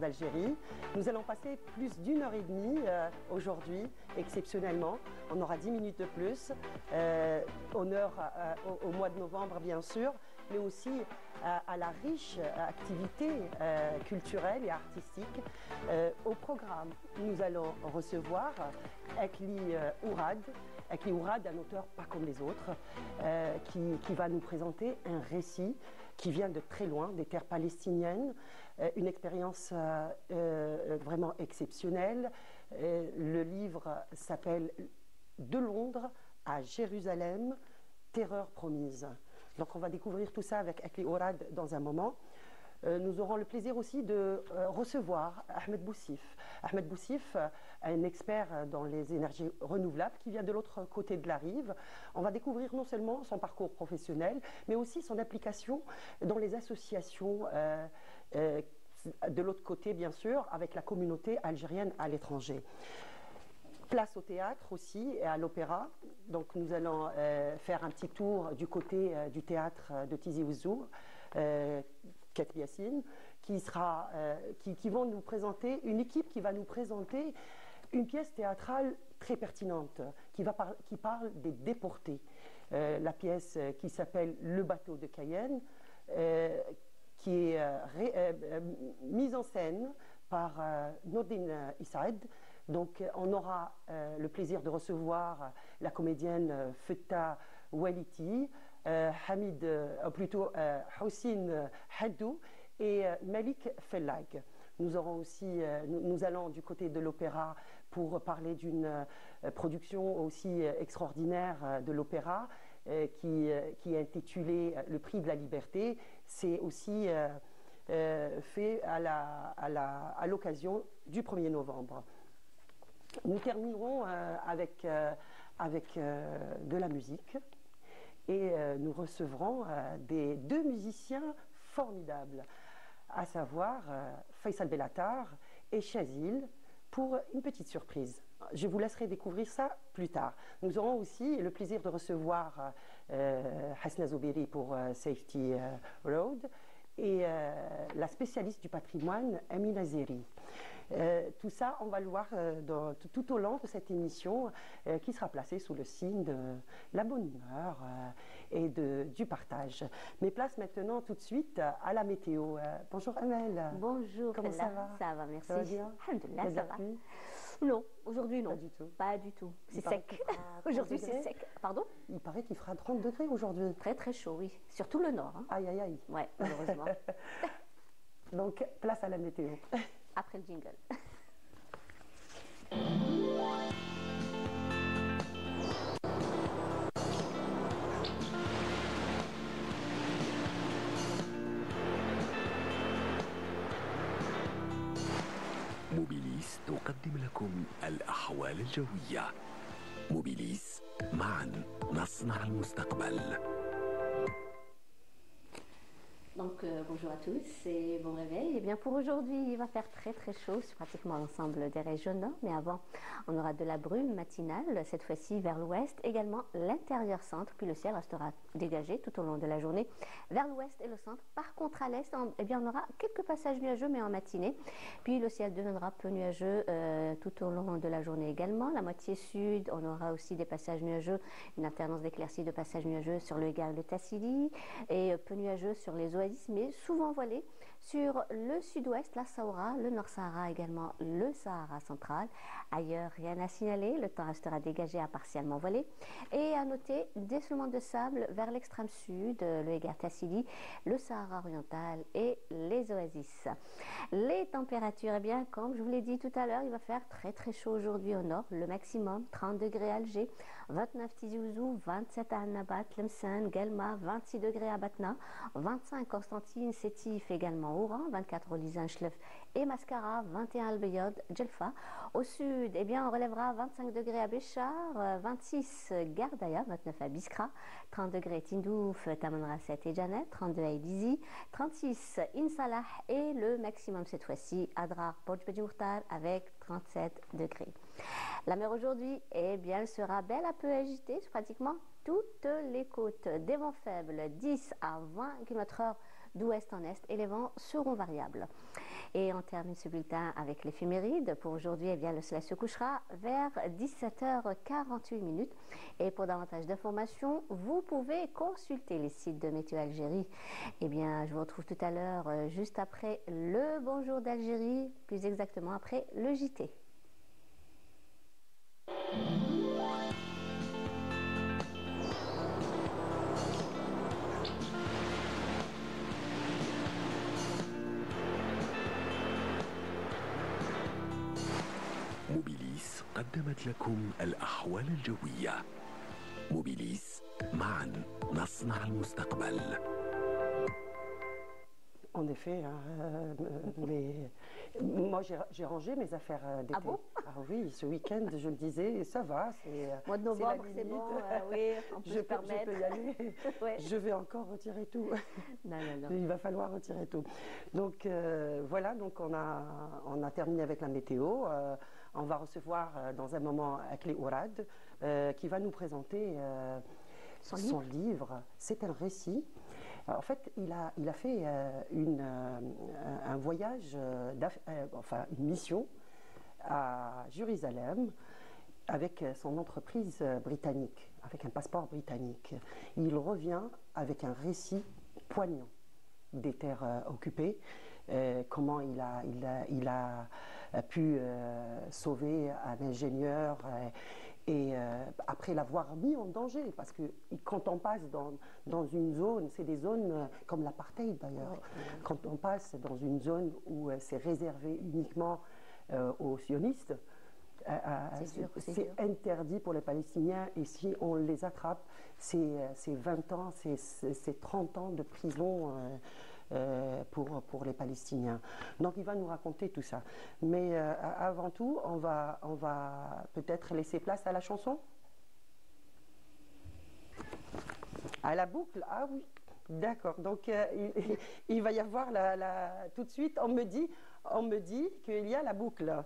d'Algérie. Nous allons passer plus d'une heure et demie aujourd'hui, exceptionnellement. On aura 10 minutes de plus, honneur au mois de novembre bien sûr, mais aussi à la riche activité culturelle et artistique. Au programme, nous allons recevoir Akli Ourad. Akli Ourad, un auteur pas comme les autres, qui va nous présenter un récit qui vient de très loin, des terres palestiniennes, une expérience vraiment exceptionnelle. Le livre s'appelle « De Londres à Jérusalem, terreur promise ». Donc on va découvrir tout ça avec Akli Ourad dans un moment. Nous aurons le plaisir aussi de recevoir Ahmed Boussif. Ahmed Boussif, un expert dans les énergies renouvelables qui vient de l'autre côté de la rive. On va découvrir non seulement son parcours professionnel, mais aussi son application dans les associations de l'autre côté, bien sûr, avec la communauté algérienne à l'étranger. Place au théâtre aussi et à l'opéra. Donc nous allons faire un petit tour du côté du théâtre de Tizi Ouzou, Katb Yassine, qui vont nous présenter, une équipe qui va nous présenter une pièce théâtrale très pertinente, qui parle des déportés. La pièce qui s'appelle Le bateau de Cayenne, qui est mise en scène par Nordine Issaed. Donc on aura le plaisir de recevoir la comédienne Fetta Waliti, Houssine Haddou et Malik Fellag. Nous allons du côté de l'opéra pour parler d'une production aussi extraordinaire de l'opéra qui est intitulée Le prix de la liberté. C'est aussi fait à l'occasion du 1er novembre. Nous terminerons avec de la musique et nous recevrons deux musiciens formidables, à savoir Faisal Bellatar et Chazil, pour une petite surprise. Je vous laisserai découvrir ça plus tard. Nous aurons aussi le plaisir de recevoir Hasna Zoubiri pour Safety Road et la spécialiste du patrimoine, Amina Zeri. Tout ça, on va le voir tout au long de cette émission qui sera placée sous le signe de la bonne humeur et du partage. Mais place maintenant tout de suite à la météo. Bonjour Amel. Bonjour. Comment ça va? Ça va, merci. Ça va bien? Alhamdoulilah, ça va. Non, aujourd'hui non. Pas du tout. Pas du tout. C'est sec. Aujourd'hui c'est sec. Pardon? Il paraît qu'il fera 30 degrés aujourd'hui. Très très chaud, oui. Surtout le nord. Hein. Aïe aïe aïe. Ouais, malheureusement. Donc, place à la météo. Après le jingle. موبيليس تقدم لكم الأحوال الجوية. موبيليس، معا نصنع المستقبل. Donc bonjour à tous et bon réveil. Et bien pour aujourd'hui, il va faire très très chaud sur pratiquement l'ensemble des régions nord. Mais avant, on aura de la brume matinale, cette fois-ci vers l'ouest, également l'intérieur centre. Puis le ciel restera dégagé tout au long de la journée vers l'ouest et le centre. Par contre à l'est, eh bien on aura quelques passages nuageux mais en matinée. Puis le ciel deviendra peu nuageux tout au long de la journée également. La moitié sud, on aura aussi des passages nuageux, une alternance d'éclaircies de passages nuageux sur le Gare de Tassili et peu nuageux sur les Oasis, mais souvent voilé sur le sud-ouest, la Saoura, le Nord-Sahara également, le Sahara central. Ailleurs, rien à signaler, le temps restera dégagé à partiellement voilé. Et à noter, décelement de sable vers l'extrême sud, le Egher Tassili, le Sahara oriental et les oasis. Les températures, eh bien, comme je vous l'ai dit tout à l'heure, il va faire très très chaud aujourd'hui au nord, le maximum 30 degrés à Alger, 29 Tizi Ouzou, 27 à Annabat, Tlemcen, Guelma, 26 degrés à Batna, 25 Constantine, Sétif également Oran, 24 Olizan, Chlef et Mascara, 21 Al-Beyod, Djelfa. Au sud, eh bien, on relèvera 25 degrés à Béchar, 26 Gardaya, 29 à Biskra, 30 degrés Tindouf, Tamanrasset et Janet, 32 à Elizi, 36 Insalah et le maximum cette fois-ci Adrar, Borj Bedi Mourtar avec 37 degrés. La mer aujourd'hui, eh bien, elle sera belle à peu agitée sur pratiquement toutes les côtes. Des vents faibles, 10 à 20 km/h d'ouest en est et les vents seront variables. Et on termine ce bulletin avec l'éphéméride. Pour aujourd'hui, eh bien, le soleil se couchera vers 17h48. Et pour davantage d'informations, vous pouvez consulter les sites de Météo Algérie. Eh bien, je vous retrouve tout à l'heure, juste après le Bonjour d'Algérie, plus exactement après le JT. موبيليس قدمت لكم الأحوال الجوية. موبيليس، معا نصنع المستقبل. En effet, moi j'ai rangé mes affaires d'été. Ah bon? Ah oui, ce week-end, je me disais, ça va, c'est Mois de novembre, c'est bon, oui, on peut se permettre. Je peux y aller. Ouais. Je vais encore retirer tout. Non, non, non. Il va falloir retirer tout. Donc voilà, donc on a terminé avec la météo. On va recevoir dans un moment Akli Ourad qui va nous présenter son livre. C'est un récit. En fait, il a fait un voyage, enfin une mission à Jérusalem avec son entreprise britannique, avec un passeport britannique. Il revient avec un récit poignant des terres occupées, comment il a pu sauver un ingénieur et après l'avoir mis en danger, parce que quand on passe dans une zone, c'est des zones comme l'apartheid d'ailleurs, Ouais. quand on passe dans une zone où c'est réservé uniquement aux sionistes, c'est interdit pour les Palestiniens, et si on les attrape, c'est 20 ans, c'est 30 ans de prison pour les Palestiniens. Donc il va nous raconter tout ça. Mais avant tout, on va peut-être laisser place à la chanson. À la boucle, ah oui, d'accord. Donc il va y avoir tout de suite, on me dit qu'il y a la boucle.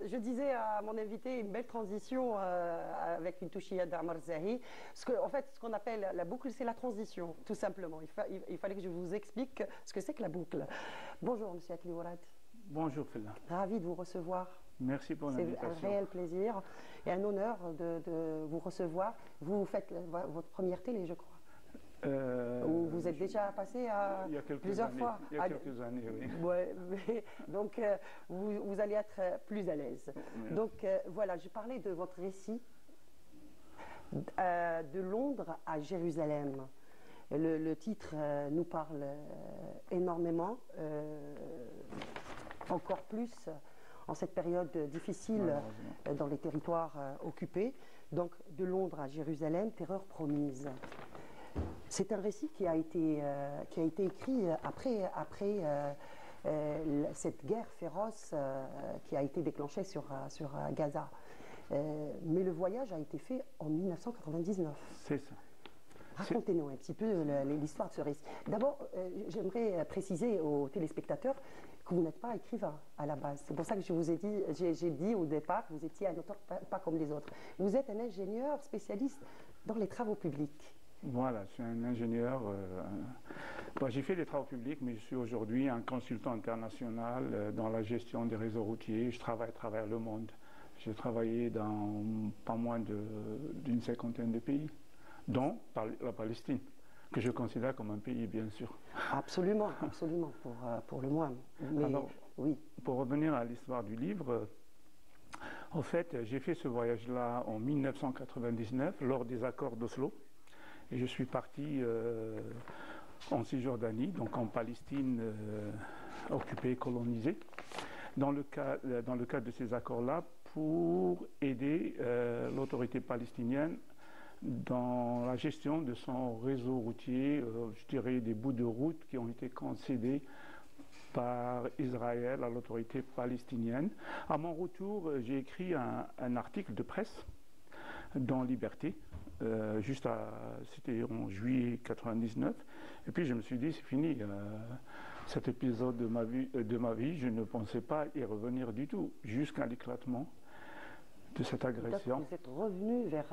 Je disais à mon invité une belle transition avec une touchia d'Amar Zahi. En fait, ce qu'on appelle la boucle, c'est la transition, tout simplement. Il fallait que je vous explique ce que c'est que la boucle. Bonjour, monsieur Akli Ourad. Bonjour, Fela. Ravi de vous recevoir. Merci pour l'invitation. C'est un réel plaisir et un honneur de vous recevoir. Vous faites votre première télé, je crois. Ou vous êtes déjà passé à plusieurs fois. Il y a quelques années, oui. Ouais, donc vous allez être plus à l'aise. Merci. Donc voilà, je parlais de votre récit de Londres à Jérusalem. Le titre nous parle énormément. encore plus en cette période difficile dans les territoires occupés. Donc de Londres à Jérusalem, terreur promise. C'est un récit qui a été écrit après cette guerre féroce qui a été déclenchée sur Gaza. Mais le voyage a été fait en 1999. C'est ça. Racontez-nous un petit peu l'histoire de ce récit. D'abord, j'aimerais préciser aux téléspectateurs que vous n'êtes pas écrivain à la base. C'est pour ça que je vous ai dit, j'ai dit au départ que vous étiez un auteur pas comme les autres. Vous êtes un ingénieur spécialiste dans les travaux publics. Voilà, je suis un ingénieur. J'ai fait des travaux publics, mais je suis aujourd'hui un consultant international dans la gestion des réseaux routiers. Je travaille à travers le monde. J'ai travaillé dans pas moins d'une cinquantaine de pays, dont la Palestine, que je considère comme un pays, bien sûr. Absolument, absolument, pour le moins. Mais, alors, oui. Pour revenir à l'histoire du livre, en fait, j'ai fait ce voyage-là en 1999, lors des accords d'Oslo. Et je suis parti en Cisjordanie, donc en Palestine occupée, colonisée, dans le cadre de ces accords-là, pour aider l'autorité palestinienne dans la gestion de son réseau routier, je dirais des bouts de route qui ont été concédés par Israël à l'autorité palestinienne. À mon retour, j'ai écrit un article de presse dans Liberté, c'était en juillet 99, et puis je me suis dit c'est fini, cet épisode de ma vie, je ne pensais pas y revenir du tout, jusqu'à l'éclatement de cette agression. Donc vous êtes revenu vers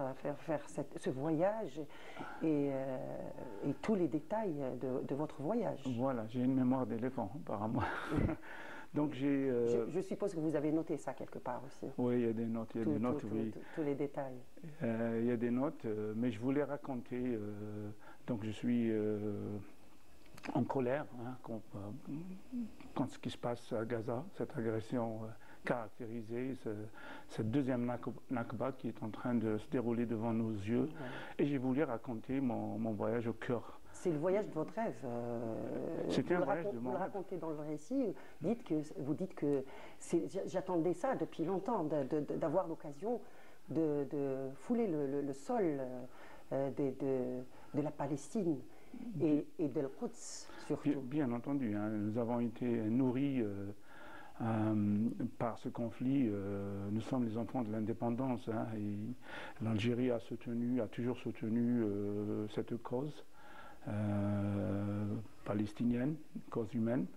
ce voyage et tous les détails de votre voyage. Voilà, j'ai une mémoire d'éléphant apparemment. Donc je suppose que vous avez noté ça quelque part aussi. Oui, il y a des notes, oui. Tous les détails. Il y a des notes, mais je voulais raconter, donc je suis en colère quand ce qui se passe à Gaza, cette agression caractérisée, cette deuxième Nakba qui est en train de se dérouler devant nos yeux. Ouais. Et j'ai voulu raconter mon voyage au cœur. C'est le voyage de votre rêve. C'était un voyage de mon rêve. Vous le racontez dans le récit. Vous dites que j'attendais ça depuis longtemps, d'avoir l'occasion de fouler le sol de la Palestine et de Quds surtout. Bien entendu, hein, nous avons été nourris par ce conflit. Nous sommes les enfants de l'indépendance, hein, et l'Algérie a toujours soutenu cette cause. Palestinienne, cause humaine.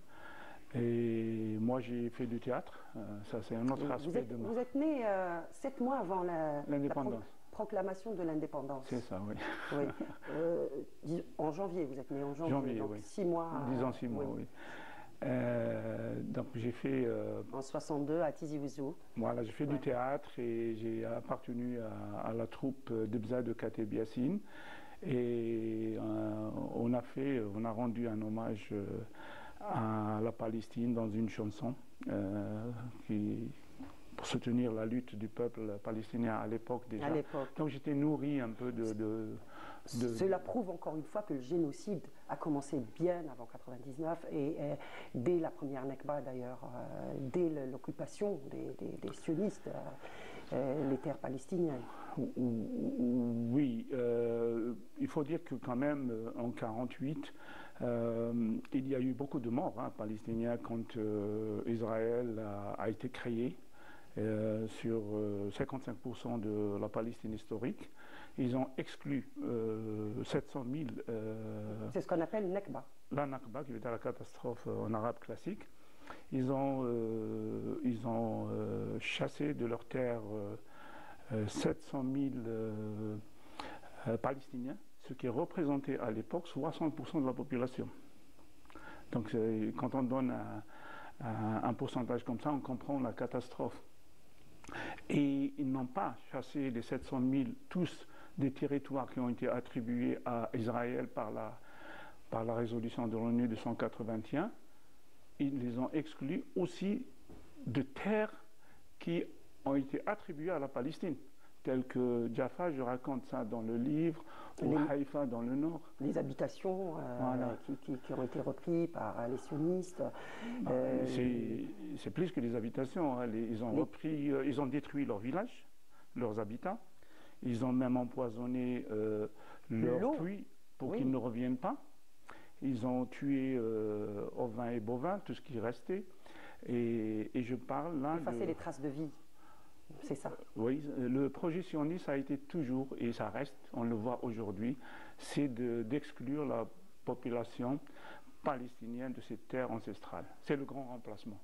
Et moi, j'ai fait du théâtre. Ça, c'est un autre aspect de moi. Vous êtes né 7 mois avant la proclamation de l'indépendance. C'est ça, oui. Oui. En janvier, vous êtes né en janvier. Donc oui. 6 mois. Disons 6 mois, oui. Donc j'ai fait... en 62 à Tizi Ouzou. Voilà, j'ai fait du théâtre et j'ai appartenu à la troupe d'Ebza de Kateb Yassine. Et on a rendu un hommage à la Palestine dans une chanson pour soutenir la lutte du peuple palestinien à l'époque déjà. Donc j'étais nourri un peu de... Cela prouve encore une fois que le génocide a commencé bien avant 1999 et dès la première Nakba d'ailleurs, dès l'occupation des sionistes, les terres palestiniennes. Oui, il faut dire que quand même en 1948, il y a eu beaucoup de morts palestiniens quand Israël a été créé sur 55% de la Palestine historique. Ils ont exclu 700 000... C'est ce qu'on appelle Nakba. La Nakba, qui veut dire la catastrophe en arabe classique. Ils ont chassé de leurs terres 700 000 Palestiniens, ce qui représentait à l'époque 60% de la population. Donc quand on donne un pourcentage comme ça, on comprend la catastrophe. Et ils n'ont pas chassé les 700 000, tous des territoires qui ont été attribués à Israël par la résolution de l'ONU de 181. Ils les ont exclus aussi de terres qui ont été attribuées à la Palestine tels que Jaffa, je raconte ça dans le livre, ou Haïfa dans le nord. Les habitations Voilà. qui ont été reprises par les sionistes. C'est plus que les habitations. Hein. Ils ont détruit leurs villages, leurs habitats. Ils ont même empoisonné leurs puits pour qu'ils ne reviennent pas. Ils ont tué ovins et bovins, tout ce qui restait. Et je parle là effacer les traces de vie. C'est ça. Oui, le projet sioniste a été toujours, et ça reste, on le voit aujourd'hui, c'est d'exclure la population palestinienne de ces terres ancestrales. C'est le grand remplacement.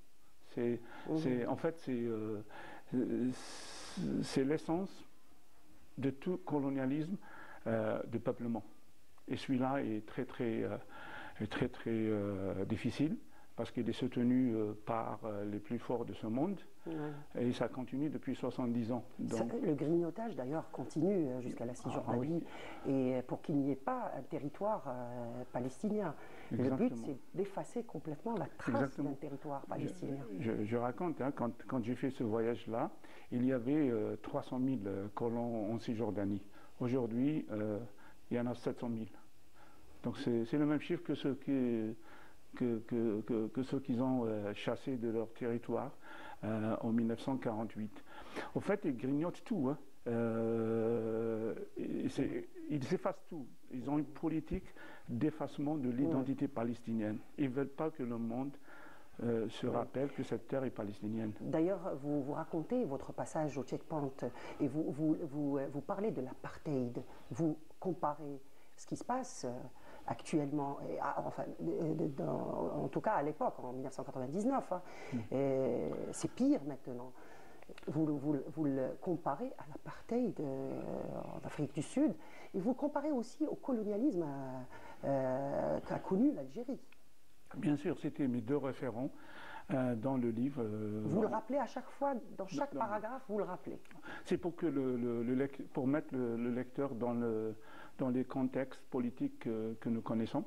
En fait, c'est l'essence de tout colonialisme de peuplement. Et celui-là est très difficile, parce qu'il est soutenu par les plus forts de ce monde, et ça continue depuis 70 ans. Donc, le grignotage d'ailleurs continue jusqu'à la Cisjordanie, et pour qu'il n'y ait pas un territoire palestinien. Exactement. Le but, c'est d'effacer complètement la trace d'un territoire palestinien. Je raconte, hein, quand j'ai fait ce voyage-là, il y avait 300 000 colons en Cisjordanie. Aujourd'hui, il y en a 700 000. Donc c'est le même chiffre que ceux qu'ils ont chassés de leur territoire en 1948. Au fait, ils grignotent tout. Hein. Ils effacent tout. Ils ont une politique d'effacement de l'identité palestinienne. Ils ne veulent pas que le monde se rappelle que cette terre est palestinienne. D'ailleurs, vous racontez votre passage au checkpoint et vous parlez de l'apartheid. Vous comparez ce qui se passe actuellement, en tout cas à l'époque, en 1999, hein, c'est pire maintenant. Vous le comparez à l'apartheid en Afrique du Sud, et vous le comparez aussi au colonialisme qu'a connu l'Algérie. Bien sûr, c'était mes deux référents dans le livre. Vous le rappelez à chaque fois, dans chaque paragraphe, vous le rappelez. C'est pour que pour mettre le lecteur dans les contextes politiques que nous connaissons.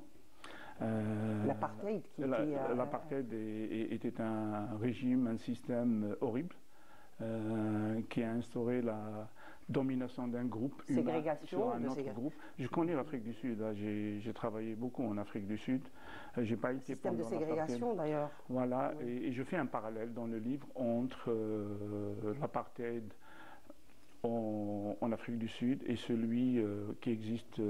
L'apartheid L'apartheid était un régime, un système horrible qui a instauré la domination d'un groupe humain sur un autre groupe. Je connais l'Afrique du Sud, hein, j'ai travaillé beaucoup en Afrique du Sud. J'ai pas été système de ségrégation d'ailleurs. Voilà, et je fais un parallèle dans le livre entre l'apartheid en Afrique du Sud et celui qui existe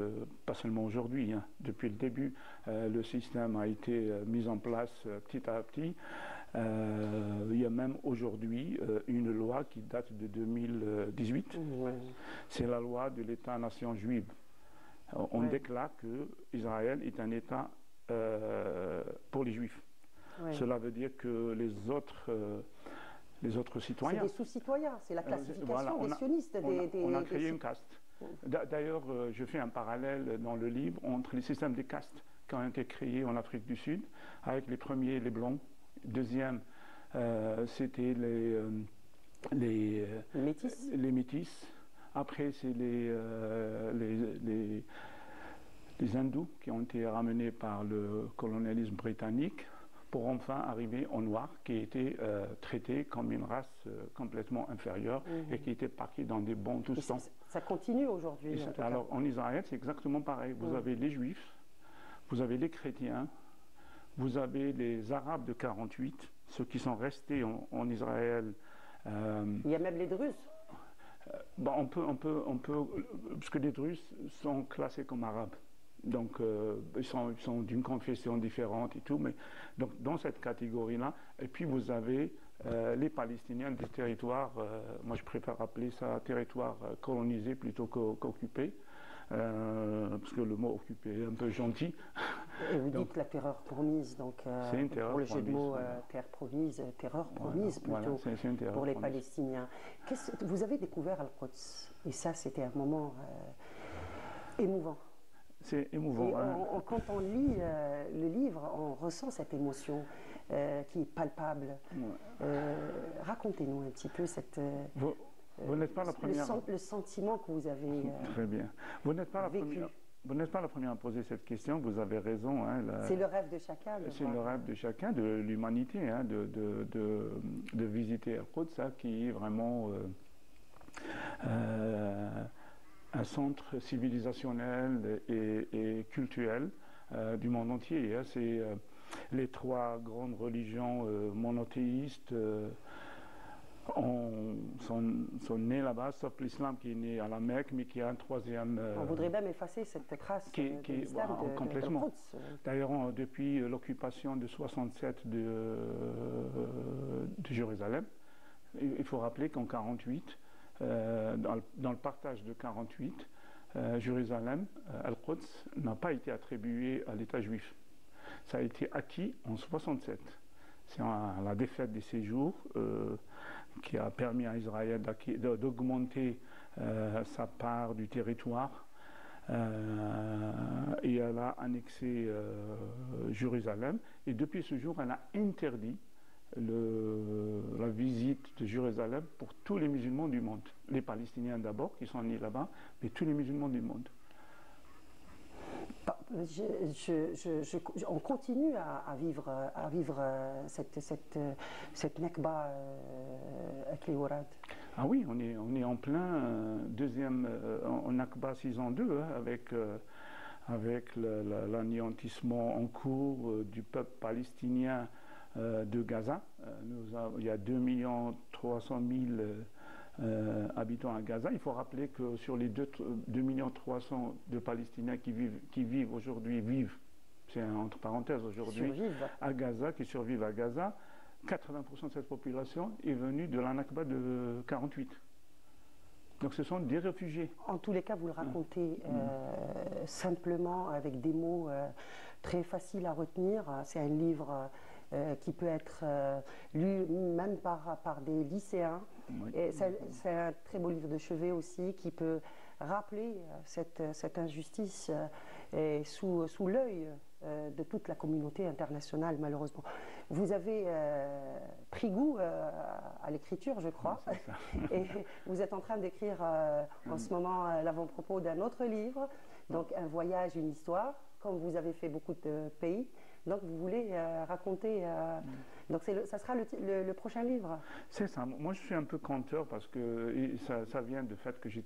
pas seulement aujourd'hui, hein. Depuis le début, le système a été mis en place petit à petit. Il y a même aujourd'hui une loi qui date de 2018. C'est la loi de l'État-nation juive. On déclare que Israël est un État pour les Juifs. Cela veut dire que les autres citoyens... C'est des sous-citoyens, c'est la classification des sionistes. On a créé une caste. D'ailleurs, je fais un parallèle dans le livre entre les systèmes des castes qui ont été créés en Afrique du Sud, avec les premiers, les Blancs. Deuxième, c'était les métis. Après, c'est les hindous qui ont été ramenés par le colonialisme britannique, pour enfin arriver aux Noirs qui étaient traités comme une race complètement inférieure et qui étaient parqués dans des bons tout temps. Ça continue aujourd'hui. Alors en Israël, c'est exactement pareil. Vous avez les Juifs, vous avez les chrétiens, vous avez les Arabes de 48, ceux qui sont restés en Israël. Il y a même les Druzes. On peut, parce que les Druzes sont classés comme Arabes. Donc, ils sont d'une confession différente et tout, mais donc, dans cette catégorie-là. Et puis, vous avez les Palestiniens des territoires, moi je préfère appeler ça territoire colonisé plutôt qu'occupé, parce que le mot occupé est un peu gentil. Et vous dites la terreur promise, donc c'est une terreur pour le jeu de mots, voilà. terreur promise plutôt, c'est une terreur pour les promise. Palestiniens. Vous avez découvert Al-Quds, et ça c'était un moment émouvant. C'est émouvant. Et quand on lit le livre, on ressent cette émotion qui est palpable. Racontez-nous un petit peu cette... Vous n'êtes pas la première... le sentiment que vous avez Très bien. Vous n'êtes pas vécu. Vous n'êtes pas la première à poser cette question, vous avez raison. Hein, c'est le rêve de chacun. C'est le rêve de chacun, de l'humanité, hein, de visiter Al-Quds, qui est vraiment un centre civilisationnel et culturel du monde entier. Hein. C'est les trois grandes religions monothéistes sont nées là-bas, sauf l'islam qui est né à la Mecque, mais qui a un troisième... On voudrait même effacer cette trace de l'islam complètement. de Quds. D'ailleurs, depuis l'occupation de 67 de Jérusalem, il faut rappeler qu'en 48, dans le partage de 48, Jérusalem, Al-Quds, n'a pas été attribué à l'État juif. Ça a été acquis en 67. C'est la défaite des séjours qui a permis à Israël d'augmenter sa part du territoire et elle a annexé Jérusalem. Et depuis ce jour, elle a interdit la visite de Jérusalem pour tous les musulmans du monde. Les Palestiniens d'abord, qui sont nés là-bas, mais tous les musulmans du monde. On continue à vivre cette Nakba avec les Ourad. Ah oui, on est en plein deuxième en Nakba 6 ans 2, avec l'anéantissement en cours du peuple palestinien de Gaza. Il y a 2 300 000 habitants à Gaza. Il faut rappeler que sur les 2 300 000 de Palestiniens qui vivent aujourd'hui, c'est entre parenthèses aujourd'hui, à Gaza, qui survivent à Gaza, 80% de cette population est venue de la Nakba de 48. Donc ce sont des réfugiés. En tous les cas, vous le racontez simplement, avec des mots très faciles à retenir. C'est un livre qui peut être lu même par des lycéens. Oui. C'est un très beau livre de chevet aussi qui peut rappeler cette injustice sous l'œil de toute la communauté internationale, malheureusement. Vous avez pris goût à l'écriture, je crois, et vous êtes en train d'écrire en ce moment l'avant-propos d'un autre livre, donc un voyage, une histoire, comme vous avez fait beaucoup de pays. Donc vous voulez raconter... donc ça sera le prochain livre. C'est ça. Moi je suis un peu conteur parce que ça vient du fait que je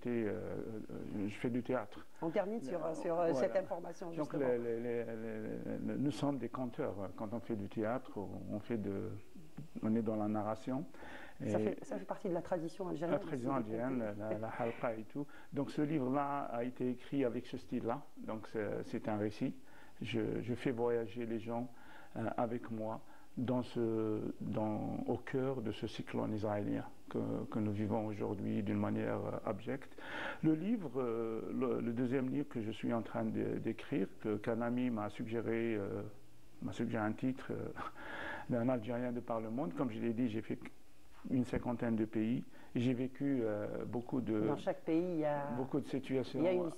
fais du théâtre. On termine sur voilà. Cette information justement. Donc nous sommes des conteurs. Quand on fait du théâtre, on est dans la narration. Ça fait partie de la tradition algérienne. La tradition algérienne, la halqa et tout. Donc ce livre-là a été écrit avec ce style-là. Donc c'est un récit. Je fais voyager les gens avec moi au cœur de ce cyclone israélien que nous vivons aujourd'hui d'une manière abjecte. Le livre, le deuxième livre que je suis en train d'écrire, qu'un ami m'a suggéré un titre d'un Algérien de par le monde. Comme je l'ai dit, j'ai fait une cinquantaine de pays. J'ai vécu beaucoup de... Dans chaque pays, il y a beaucoup de situations. Il y a une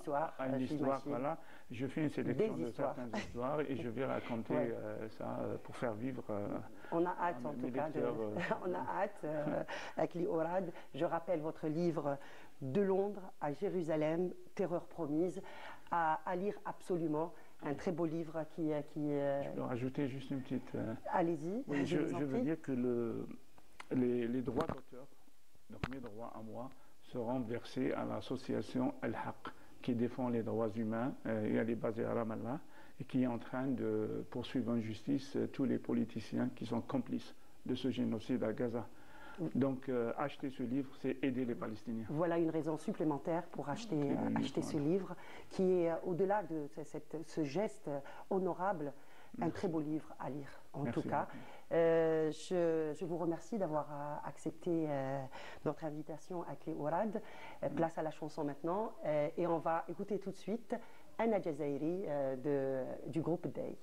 histoire. Voilà. Je fais une sélection de certaines histoires et je vais raconter ça pour faire vivre... on a hâte, en tout cas. On a hâte, avec les Ourad. Je rappelle votre livre « De Londres à Jérusalem, terreur promise », à lire absolument. Un très beau livre qui Je peux rajouter juste une petite... Allez-y. Oui, je veux dire que les droits d'auteur, donc mes droits à moi, seront versés à l'association Al-Haq, qui défend les droits humains et elle est basée à Ramallah et qui est en train de poursuivre en justice tous les politiciens qui sont complices de ce génocide à Gaza. Donc acheter ce livre, c'est aider les Palestiniens. Voilà une raison supplémentaire pour acheter ce livre qui est, au-delà de ce geste honorable, un très beau livre à lire, en tout cas. Je vous remercie d'avoir accepté notre invitation à Clé Ourad. Place à la chanson maintenant. Et on va écouter tout de suite Anna Jazairi du groupe Day.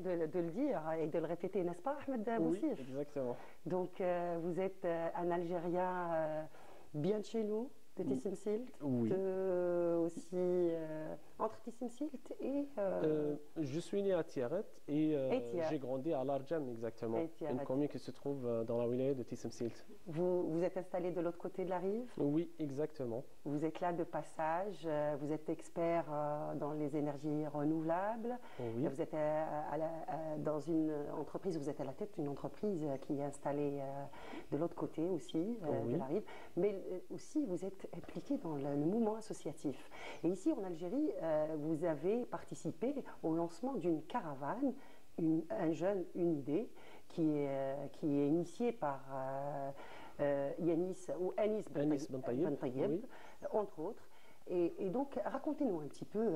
de le dire et de le répéter, n'est-ce pas, Ahmed Oui, Boussif? exactement. Donc, vous êtes un Algérien bien de chez nous, de Tissemsilt, Oui. aussi entre Tissemsilt et... Je suis né à Tiaret et Tiaret. j'ai grandi à Larjam, exactement. Et Tiaret. Une commune qui se trouve dans la wilaya de Tissemsilt. vous êtes installé de l'autre côté de la rive? Oui, exactement. Vous êtes là de passage, vous êtes expert dans les énergies renouvelables. Oui. Vous êtes dans une entreprise, vous êtes à la tête d'une entreprise qui est installée de l'autre côté aussi Oui. de la rive. Mais aussi, vous êtes impliqué dans le mouvement associatif. Et ici, en Algérie, vous avez participé au lancement d'une caravane, un jeune, une idée, qui est initiée par Yanis ou Anis Ben Taïeb, oui. entre autres. Et donc, racontez-nous un petit peu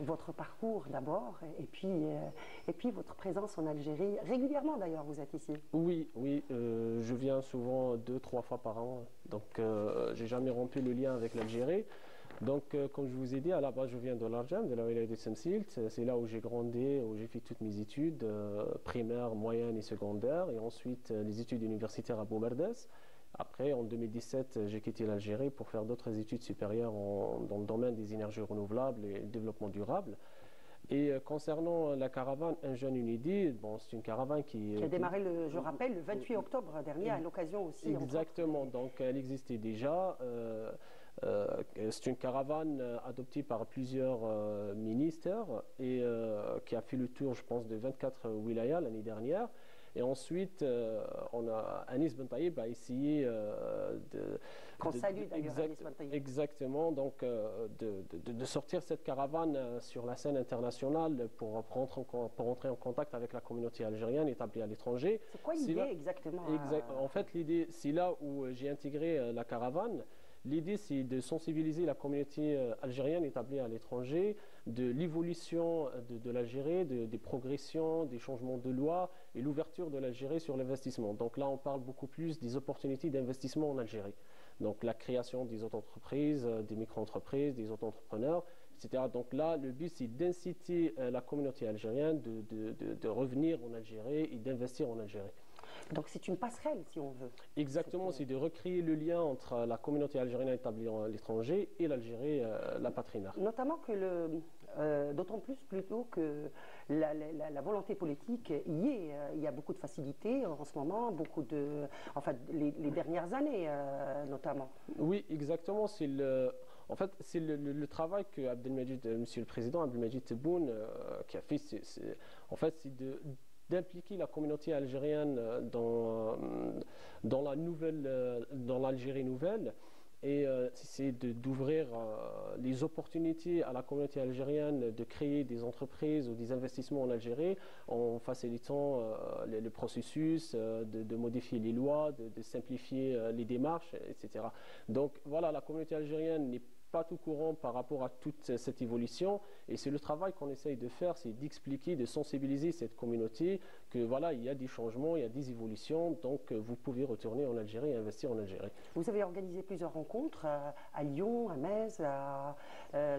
votre parcours d'abord, et puis votre présence en Algérie. Régulièrement d'ailleurs, vous êtes ici. Oui, je viens souvent 2-3 fois par an, donc j'ai jamais rompu le lien avec l'Algérie. Donc, comme je vous ai dit, à la base, je viens de l'Arjam, de la wilaya de Tissemsilt. C'est là où j'ai grandi, où j'ai fait toutes mes études primaires, moyennes et secondaires, et ensuite les études universitaires à Boumerdès. Après, en 2017, j'ai quitté l'Algérie pour faire d'autres études supérieures dans le domaine des énergies renouvelables et le développement durable. Et concernant la caravane Un jeune, une idée, bon, c'est une caravane qui a démarré, je rappelle, le 28 octobre dernier, à l'occasion aussi. Exactement, donc elle existait déjà. C'est une caravane adoptée par plusieurs ministères et qui a fait le tour, je pense, de 24 wilayas l'année dernière. Et ensuite, Anis Ben Taïeb a essayé qu'on salue d'ailleurs, Anis Ben Taïeb. Exactement, donc de sortir cette caravane sur la scène internationale pour entrer en contact avec la communauté algérienne établie à l'étranger. C'est quoi l'idée exactement? En fait, l'idée, c'est là où j'ai intégré la caravane. L'idée, c'est de sensibiliser la communauté algérienne établie à l'étranger de l'évolution de l'Algérie, des progressions, des changements de loi et l'ouverture de l'Algérie sur l'investissement. Donc là, on parle beaucoup plus des opportunités d'investissement en Algérie. Donc la création des auto-entreprises, des micro-entreprises, des auto-entrepreneurs, etc. Donc là, le but, c'est d'inciter la communauté algérienne de revenir en Algérie et d'investir en Algérie. Donc c'est une passerelle, si on veut. Exactement, c'est de recréer le lien entre la communauté algérienne établie à l'étranger et l'Algérie, la patrie mère. Notamment que d'autant plus plutôt que la volonté politique y est. Il y a beaucoup de facilité en ce moment, les dernières années notamment. Oui, exactement. En fait, c'est le travail que Monsieur le Président Abdelmadjid Tebboune qui a fait. En fait, c'est d'impliquer la communauté algérienne dans l'Algérie nouvelle et c'est d'ouvrir les opportunités à la communauté algérienne de créer des entreprises ou des investissements en Algérie en facilitant le processus, de modifier les lois, de simplifier les démarches, etc. Donc voilà, la communauté algérienne n'est pas tout courant par rapport à toute cette évolution et c'est le travail qu'on essaye de faire, c'est d'expliquer, de sensibiliser cette communauté que voilà, il y a des changements, il y a des évolutions, donc vous pouvez retourner en Algérie et investir en Algérie. Vous avez organisé plusieurs rencontres à Lyon, à Metz,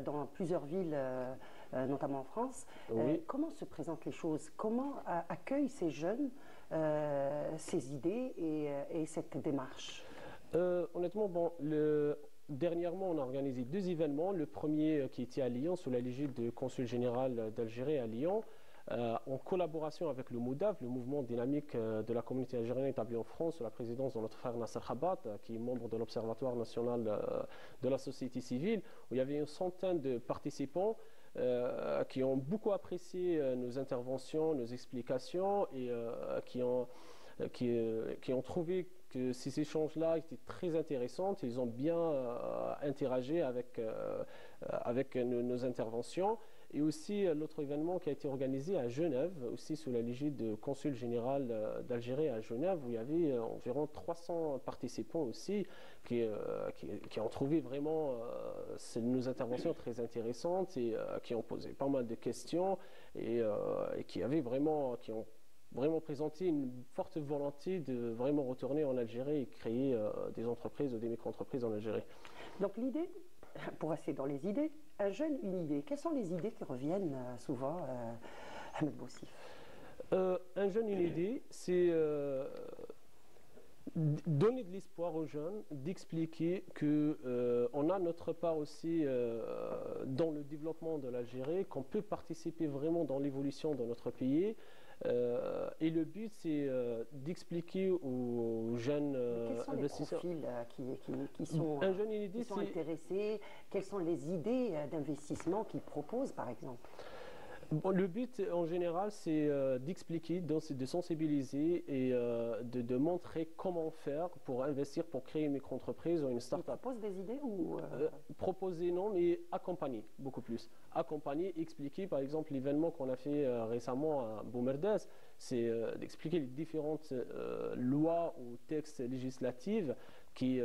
dans plusieurs villes, notamment en France. Oui. Comment se présentent les choses? Comment accueillent ces jeunes ces idées et cette démarche? Honnêtement, dernièrement, on a organisé 2 événements. Le premier qui était à Lyon, sous la l'égide du Consul général d'Algérie à Lyon, en collaboration avec le MOUDAV, le mouvement dynamique de la communauté algérienne établie en France, sous la présidence de notre frère Nasser Khabat, qui est membre de l'Observatoire national de la société civile, où il y avait une centaine de participants qui ont beaucoup apprécié nos interventions, nos explications et qui ont trouvé que ces échanges-là étaient très intéressants. Ils ont bien interagi avec nos interventions. Et aussi l'autre événement qui a été organisé à Genève, aussi sous la l'égide du Consul général d'Algérie à Genève, où il y avait environ 300 participants aussi qui ont trouvé vraiment nos interventions très intéressantes et qui ont posé pas mal de questions et qui ont vraiment présenté une forte volonté de vraiment retourner en Algérie et créer des entreprises ou des micro-entreprises en Algérie. Donc l'idée, pour rester dans les idées, un jeune, une idée. Quelles sont les idées qui reviennent souvent Ahmed Boussif? Un jeune, une idée, c'est donner de l'espoir aux jeunes, d'expliquer qu'on a notre part aussi dans le développement de l'Algérie, qu'on peut participer vraiment dans l'évolution de notre pays. Et le but, c'est d'expliquer aux jeunes investisseurs. Quels sont les profils qui sont, un jeune, une idée, qui sont intéressés? Quelles sont les idées d'investissement qu'ils proposent, par exemple? Bon, le but en général, c'est d'expliquer, de sensibiliser et de montrer comment faire pour investir, pour créer une micro-entreprise ou une Ils start-up. proposent des idées ou Proposer, non, mais accompagner beaucoup plus. Accompagner, expliquer, par exemple, l'événement qu'on a fait récemment à Boumerdès, c'est d'expliquer les différentes lois ou textes législatifs qui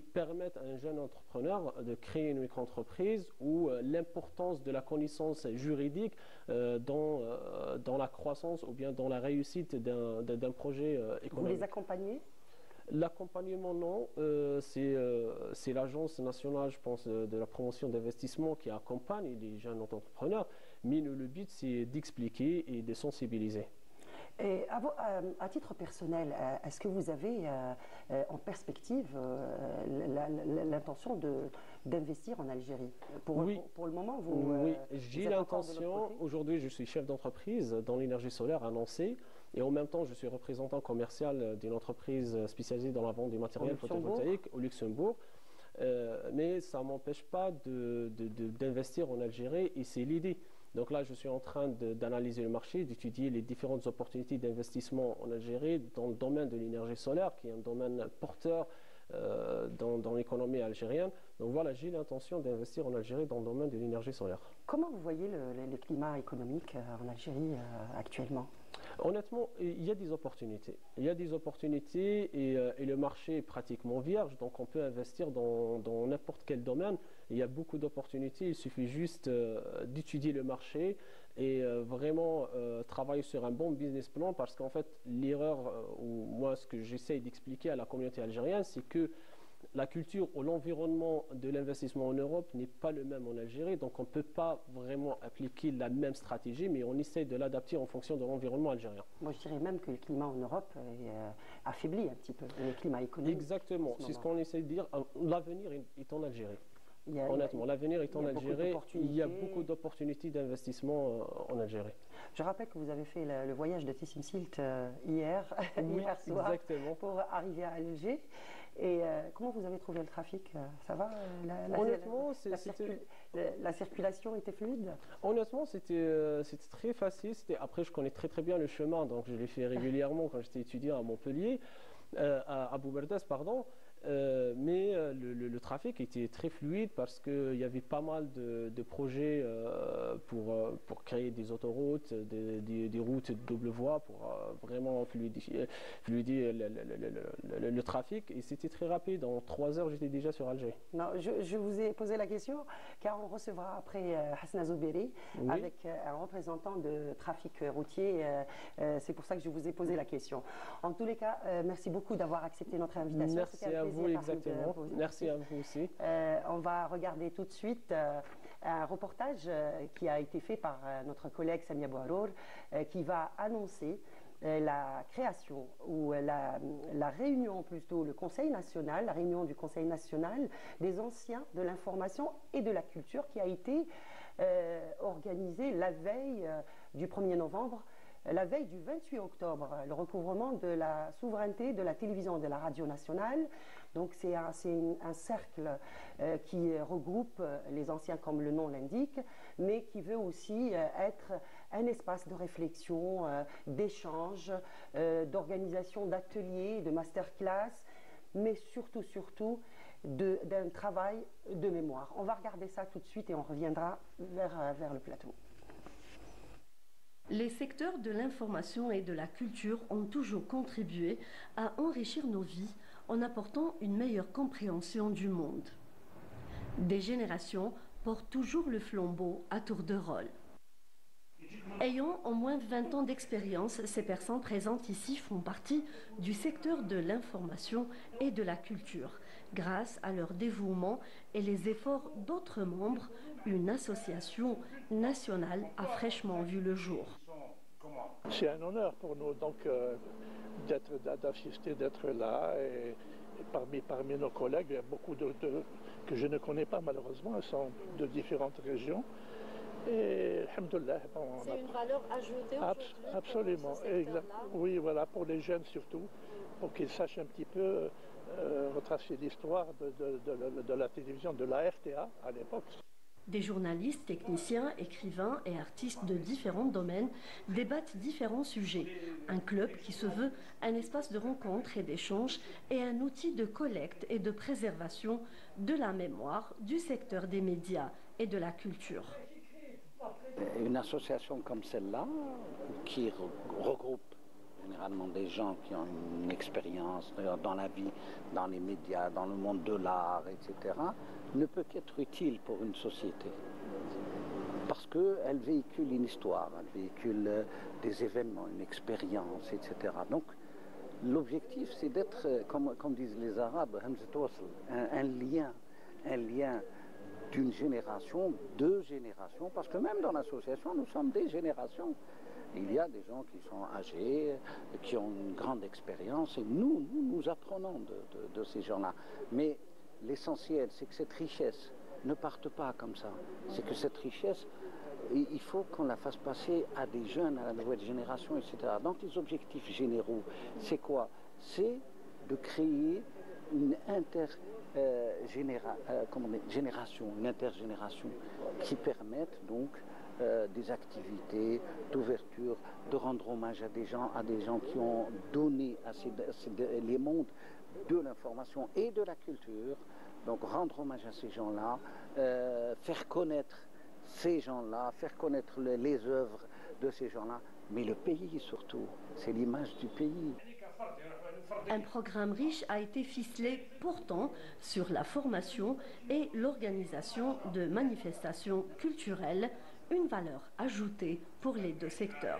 permettent à un jeune entrepreneur de créer une micro-entreprise ou l'importance de la connaissance juridique dans la croissance ou bien dans la réussite d'un projet économique. vous les accompagnez? L'accompagnement, non. C'est l'Agence nationale, je pense, de la promotion d'investissement qui accompagne les jeunes entrepreneurs. Mais le but, c'est d'expliquer et de sensibiliser. Et à titre personnel, est-ce que vous avez en perspective l'intention d'investir en Algérie? Oui. Pour le moment, vous... Oui, j'ai l'intention. Aujourd'hui, je suis chef d'entreprise dans l'énergie solaire à Nancy. Et en même temps, je suis représentant commercial d'une entreprise spécialisée dans la vente du matériel photovoltaïque au Luxembourg. Mais ça ne m'empêche pas d'investir en Algérie et c'est l'idée. Donc là, je suis en train d'analyser le marché, d'étudier les différentes opportunités d'investissement en Algérie dans le domaine de l'énergie solaire, qui est un domaine porteur dans l'économie algérienne. Donc voilà, j'ai l'intention d'investir en Algérie dans le domaine de l'énergie solaire. Comment vous voyez le climat économique en Algérie actuellement? Honnêtement, il y a des opportunités. Il y a des opportunités et le marché est pratiquement vierge, donc on peut investir dans n'importe quel domaine. Il y a beaucoup d'opportunités, il suffit juste d'étudier le marché et vraiment travailler sur un bon business plan parce qu'en fait, l'erreur, ou moi ce que j'essaie d'expliquer à la communauté algérienne, c'est que la culture ou l'environnement de l'investissement en Europe n'est pas le même en Algérie, donc on ne peut pas vraiment appliquer la même stratégie, mais on essaie de l'adapter en fonction de l'environnement algérien. Moi, je dirais même que le climat en Europe est affaibli un petit peu, le climat économique. Exactement, c'est ce qu'on essaie de dire. L'avenir est en Algérie. Honnêtement, l'avenir est en Algérie. Il y a beaucoup d'opportunités d'investissement en Algérie. Je rappelle que vous avez fait le voyage de Tessim Silt hier, oui, hier soir, exactement. pour arriver à Alger. Et comment vous avez trouvé le trafic? Ça va? Honnêtement, la circulation était fluide? Honnêtement, c'était très facile. Après, je connais très très bien le chemin, donc je l'ai fait régulièrement quand j'étais étudiant à Montpellier, à Boumerdès, pardon. Mais le trafic était très fluide parce qu'il y avait pas mal de projets pour créer des autoroutes, des routes de double voie pour vraiment fluidifier le trafic. Et c'était très rapide. En 3 heures, j'étais déjà sur Alger. Non, je vous ai posé la question car on recevra après Hasna Zouberi avec un représentant de trafic routier. C'est pour ça que je vous ai posé la question. En tous les cas, merci beaucoup d'avoir accepté notre invitation. Merci à vous, exactement. Merci à vous aussi. On va regarder tout de suite un reportage qui a été fait par notre collègue Samia Bouarour qui va annoncer la création ou la réunion plutôt, le Conseil national, la réunion du Conseil national des anciens de l'information et de la culture qui a été organisée la veille du 1er novembre. La veille du 28 octobre, le recouvrement de la souveraineté de la télévision et de la radio nationale. Donc c'est un cercle qui regroupe les anciens comme le nom l'indique, mais qui veut aussi être un espace de réflexion, d'échange, d'organisation d'ateliers, de masterclass, mais surtout d'un travail de mémoire. On va regarder ça tout de suite et on reviendra vers le plateau. Les secteurs de l'information et de la culture ont toujours contribué à enrichir nos vies en apportant une meilleure compréhension du monde. Des générations portent toujours le flambeau à tour de rôle. Ayant au moins 20 ans d'expérience, ces personnes présentes ici font partie du secteur de l'information et de la culture. Grâce à leur dévouement et les efforts d'autres membres, une association nationale a fraîchement vu le jour. C'est un honneur pour nous donc d'assister, d'être là. Et parmi nos collègues, il y a beaucoup que je ne connais pas malheureusement, ils sont de différentes régions. Et alhamdoulilah, c'est une valeur ajoutée aujourd'hui. Absolument, oui, voilà, pour les jeunes surtout, pour qu'ils sachent un petit peu retracer l'histoire de la télévision, de la RTA à l'époque. Des journalistes, techniciens, écrivains et artistes de différents domaines débattent différents sujets. Un club qui se veut un espace de rencontre et d'échange et un outil de collecte et de préservation de la mémoire du secteur des médias et de la culture. Une association comme celle-là, qui regroupe généralement des gens qui ont une expérience dans la vie, dans les médias, dans le monde de l'art, etc., ne peut qu'être utile pour une société. Parce qu'elle véhicule une histoire, elle véhicule des événements, une expérience, etc. Donc l'objectif, c'est d'être, comme disent les Arabes, un lien d'une génération, deux générations, parce que même dans l'association, nous sommes des générations. Il y a des gens qui sont âgés, qui ont une grande expérience, et nous apprenons de ces gens-là. Mais l'essentiel, c'est que cette richesse ne parte pas comme ça. C'est que cette richesse, il faut qu'on la fasse passer à des jeunes, à la nouvelle génération, etc. Donc les objectifs généraux, c'est quoi? C'est de créer une intergénération qui permette donc des activités d'ouverture, de rendre hommage à des gens qui ont donné à les mondes de l'information et de la culture. Donc rendre hommage à ces gens-là, faire connaître ces gens-là, faire connaître les œuvres de ces gens-là, mais le pays surtout, c'est l'image du pays. Un programme riche a été ficelé pourtant sur la formation et l'organisation de manifestations culturelles, une valeur ajoutée pour les deux secteurs.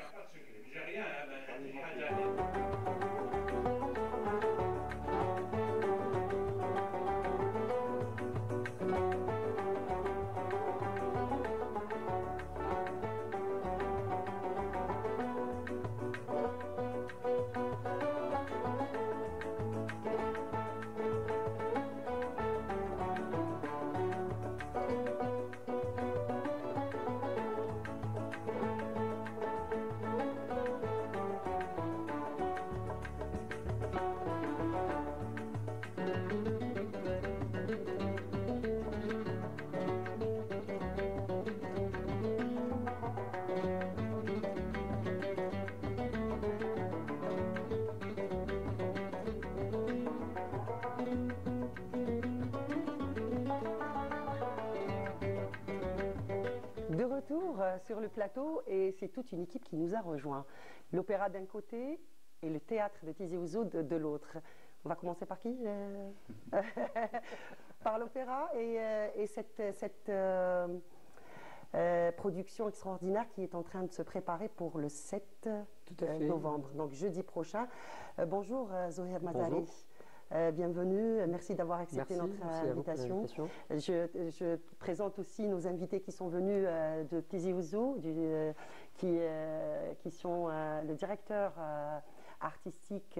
De retour sur le plateau, et c'est toute une équipe qui nous a rejoints. L'opéra d'un côté et le théâtre de Tizi Ouzou de l'autre. On va commencer par qui? Par l'opéra et cette production extraordinaire qui est en train de se préparer pour le 7 novembre, donc jeudi prochain. Bonjour Zoher Mazari. Bienvenue, merci d'avoir accepté notre invitation. Je présente aussi nos invités qui sont venus de Tizi Ouzou, qui sont le directeur artistique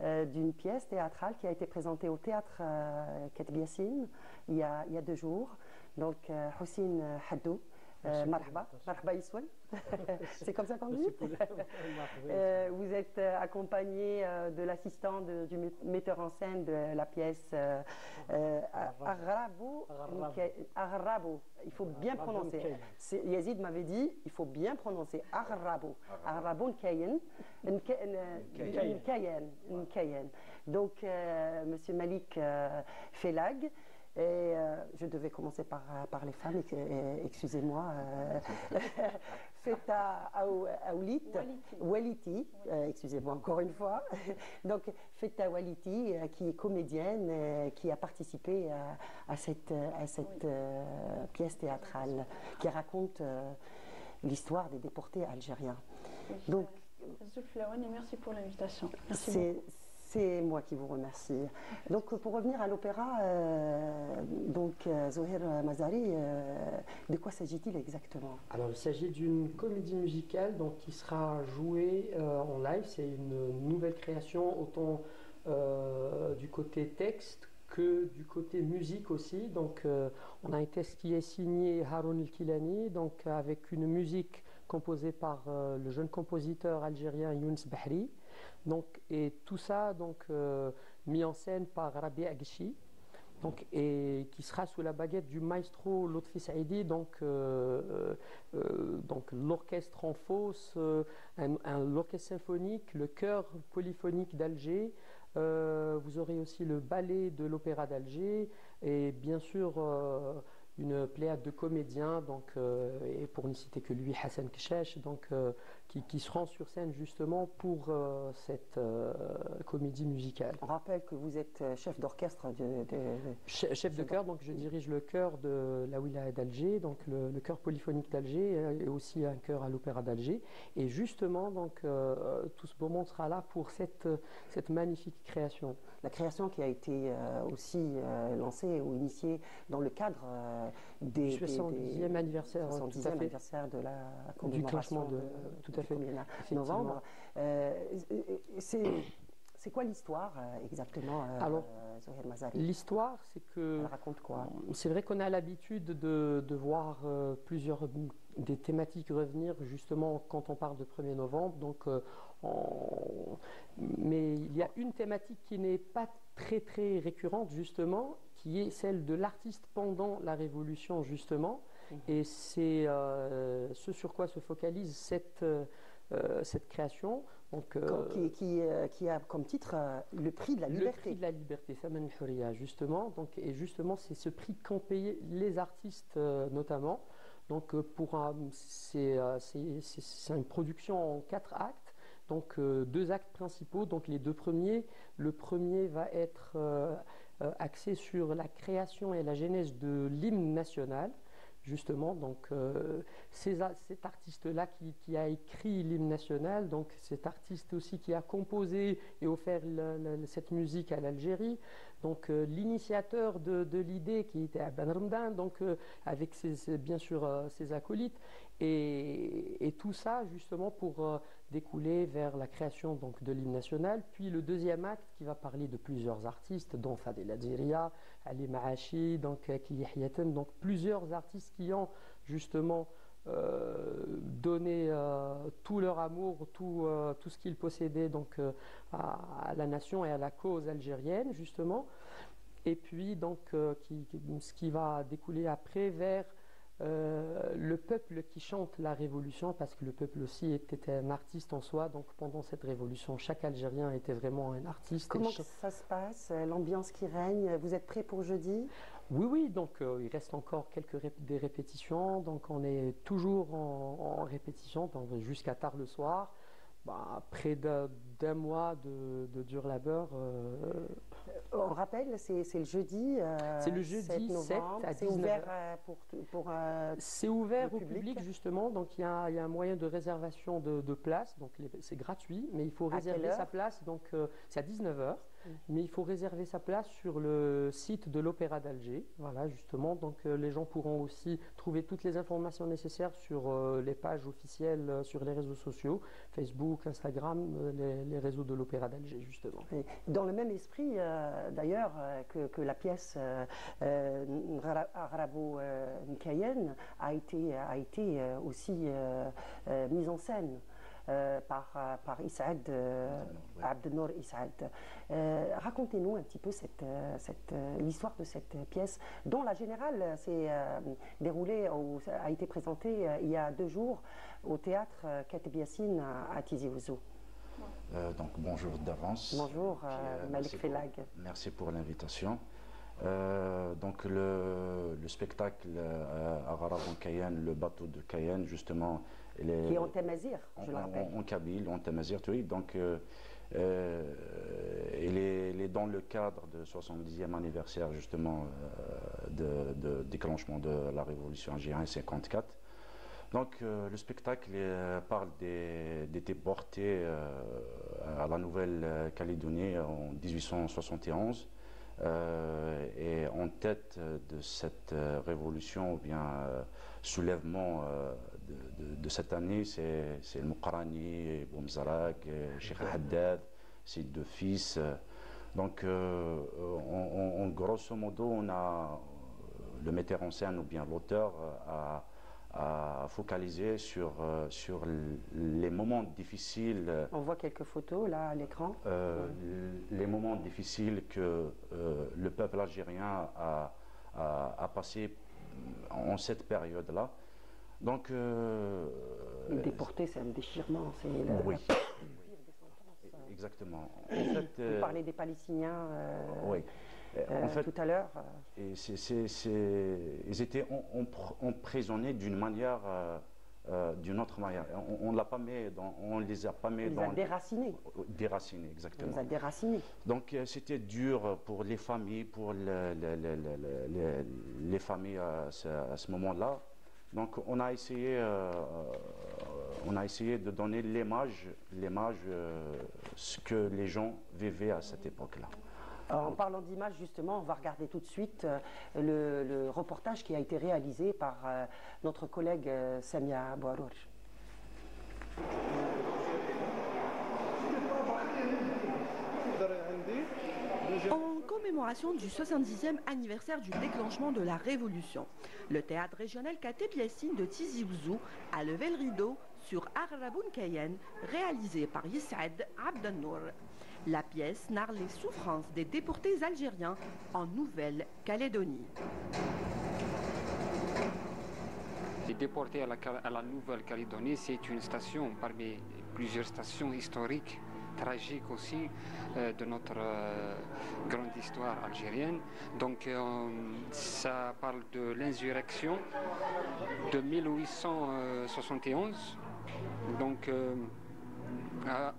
d'une pièce théâtrale qui a été présentée au théâtre Kateb Yassine il y a 2 jours. Donc Houssine Haddou. Marhaba, marhaba Iswan. C'est comme ça qu'on dit. Vous êtes accompagné de l'assistant du metteur en scène de la pièce Aghrabo. Il faut bien prononcer. Yazid m'avait dit, il faut bien prononcer Aghrabo. Aghrabo Nkayen. Donc Monsieur Malik Felag. Et je devais commencer par les femmes, excusez-moi. Feta Waliti, excusez-moi encore une fois. Donc Feta Waliti, qui est comédienne, qui a participé à cette pièce théâtrale qui raconte l'histoire des déportés algériens. Donc, merci pour l'invitation. C'est moi qui vous remercie. Donc pour revenir à l'opéra, Zoher Mazari, de quoi s'agit-il exactement? Alors il s'agit d'une comédie musicale donc, qui sera jouée en live. C'est une nouvelle création autant du côté texte que du côté musique aussi. Donc on a un texte qui est signé Haroun El-Kilani, donc avec une musique composée par le jeune compositeur algérien Younes Bahri. Donc, et tout ça donc, mis en scène par Rabi Agchi, donc, et qui sera sous la baguette du maestro Lotfi Saïdi, donc l'orchestre en fosse, l'orchestre symphonique, le chœur polyphonique d'Alger. Vous aurez aussi le ballet de l'Opéra d'Alger et bien sûr une pléiade de comédiens, donc, et pour ne citer que lui, Hassan Kchash, donc, qui se rend sur scène justement pour cette comédie musicale. On rappelle que vous êtes chef d'orchestre chef de chœur, donc je dirige le chœur de la Wilaya d'Alger, donc le chœur polyphonique d'Alger et aussi un chœur à l'Opéra d'Alger. Et justement, donc, tout ce beau monde sera là pour cette magnifique création. La création qui a été aussi lancée ou initiée dans le cadre du 70e anniversaire, anniversaire de la commémoration de tout à fait novembre. C'est quoi l'histoire exactement, Zoher Mazari? L'histoire, c'est que... Elle raconte quoi? C'est vrai qu'on a l'habitude de voir plusieurs des thématiques revenir justement quand on parle de 1er novembre. Donc, mais il y a une thématique qui n'est pas très récurrente justement, qui est celle de l'artiste pendant la Révolution justement. Et c'est ce sur quoi se focalise cette création. Donc, qui a comme titre le prix de la liberté. Le prix de la liberté, Thaman al-Hurriya, justement. Donc, et justement, c'est ce prix qu'ont payé les artistes notamment. Donc, c'est une production en 4 actes. Donc, 2 actes principaux. Donc, les 2 premiers. Le premier va être axé sur la création et la genèse de l'hymne national. Justement, donc cet artiste-là qui a écrit l'hymne national, donc cet artiste aussi qui a composé et offert cette musique à l'Algérie, donc l'initiateur de l'idée qui était Ben Ramdan, donc avec bien sûr ses acolytes, et tout ça justement pour découler vers la création donc, de l'hymne national. Puis le deuxième acte qui va parler de plusieurs artistes, dont Fadel Adziria, Ali Maachi, donc Kiyahyaten, donc plusieurs artistes qui ont justement donné tout leur amour, tout ce qu'ils possédaient donc, à la nation et à la cause algérienne justement. Et puis donc ce qui va découler après vers le peuple qui chante la révolution, parce que le peuple aussi était un artiste en soi, donc pendant cette révolution, chaque Algérien était vraiment un artiste. Comment ça se passe, l'ambiance qui règne? Vous êtes prêts pour jeudi? Oui, donc il reste encore des répétitions, donc on est toujours en répétition jusqu'à tard le soir. Près d'un mois de dur labeur. On rappelle, c'est le jeudi. C'est le jeudi 7 à 19h. C'est ouvert c'est ouvert au public justement. Donc il y a un moyen de réservation de place. Donc c'est gratuit, mais il faut réserver sa place. Donc c'est à 19h. Mais il faut réserver sa place sur le site de l'Opéra d'Alger. Voilà, justement. Donc les gens pourront aussi trouver toutes les informations nécessaires sur les pages officielles, sur les réseaux sociaux, Facebook, Instagram, les réseaux de l'Opéra d'Alger, justement. Et dans le même esprit, d'ailleurs, que la pièce Gharabo Nkayen a été aussi mise en scène. Par Issaad, Abdelnour Issaad. Racontez-nous un petit peu l'histoire de cette pièce, dont la générale s'est déroulée, a été présentée il y a 2 jours au théâtre Kateb Yassine à Tizi Ouzou. Donc bonjour d'avance. Bonjour Malik Felag. Merci pour l'invitation. Donc le spectacle à Gharabo Nkayen, le bateau de Cayenne, justement, qui est en Tamazir, je le rappelle. En Kabyle, en Tamazir, oui. Donc il est dans le cadre du 70e anniversaire justement de déclenchement de la révolution algérienne 54. Donc le spectacle parle des déportés à la Nouvelle-Calédonie en 1871. Et en tête de cette révolution ou bien soulèvement de cette année, c'est le Mokrani, Boumzarag, Cheikh Haddad, ses deux fils. Donc en grosso modo, on a le metteur en scène ou bien l'auteur à focaliser sur les moments difficiles. On voit quelques photos là à l'écran. Les moments difficiles que le peuple algérien a passé en cette période-là. Donc, les déportés, c'est un déchirement. Oui. Exactement. En fait, vous parlez des Palestiniens. Oui. En fait, tout à l'heure. Ils étaient emprisonnés d'une manière, d'une autre manière. On l'a pas mis dans, on les a pas mis dans. On les a déracinés. Déracinés, exactement. On les a déracinés. Donc c'était dur pour les familles, pour les familles à ce moment-là. Donc on a essayé de donner l'image, ce que les gens vivaient à cette époque-là. En parlant d'image, justement, on va regarder tout de suite le reportage qui a été réalisé par notre collègue Samia Bouarouj. En commémoration du 70e anniversaire du déclenchement de la Révolution, le théâtre régional Kateb Yassine de Tizi Ouzou a levé le rideau sur Arraboun Kayen, réalisé par Yis'ad Abdelnour. La pièce narre les souffrances des déportés algériens en Nouvelle-Calédonie. Les déportés à la Nouvelle-Calédonie, c'est une station parmi plusieurs stations historiques, tragiques aussi, de notre grande histoire algérienne. Donc ça parle de l'insurrection de 1871. Donc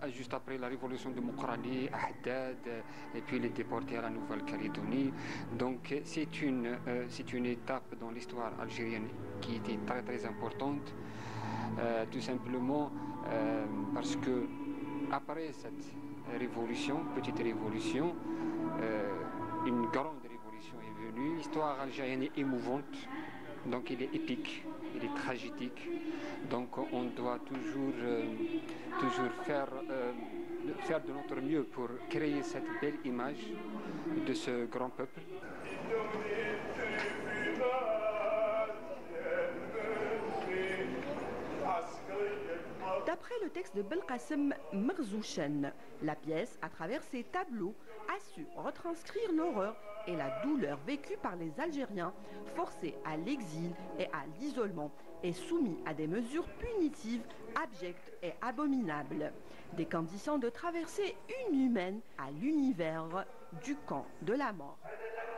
juste après la révolution de Mokrani, Haddad, et puis les déportés à la Nouvelle-Calédonie. Donc c'est une étape dans l'histoire algérienne qui était très très importante, tout simplement parce que après cette révolution, petite révolution, une grande révolution est venue. L'histoire algérienne est émouvante, donc il est épique, il est tragique. Donc on doit toujours faire de notre mieux pour créer cette belle image de ce grand peuple. D'après le texte de Belkacem Merzouchen, la pièce, à travers ses tableaux, a su retranscrire l'horreur et la douleur vécue par les Algériens forcés à l'exil et à l'isolement et soumis à des mesures punitives abjectes et abominables, des conditions de traversée inhumaine à l'univers du camp de la mort.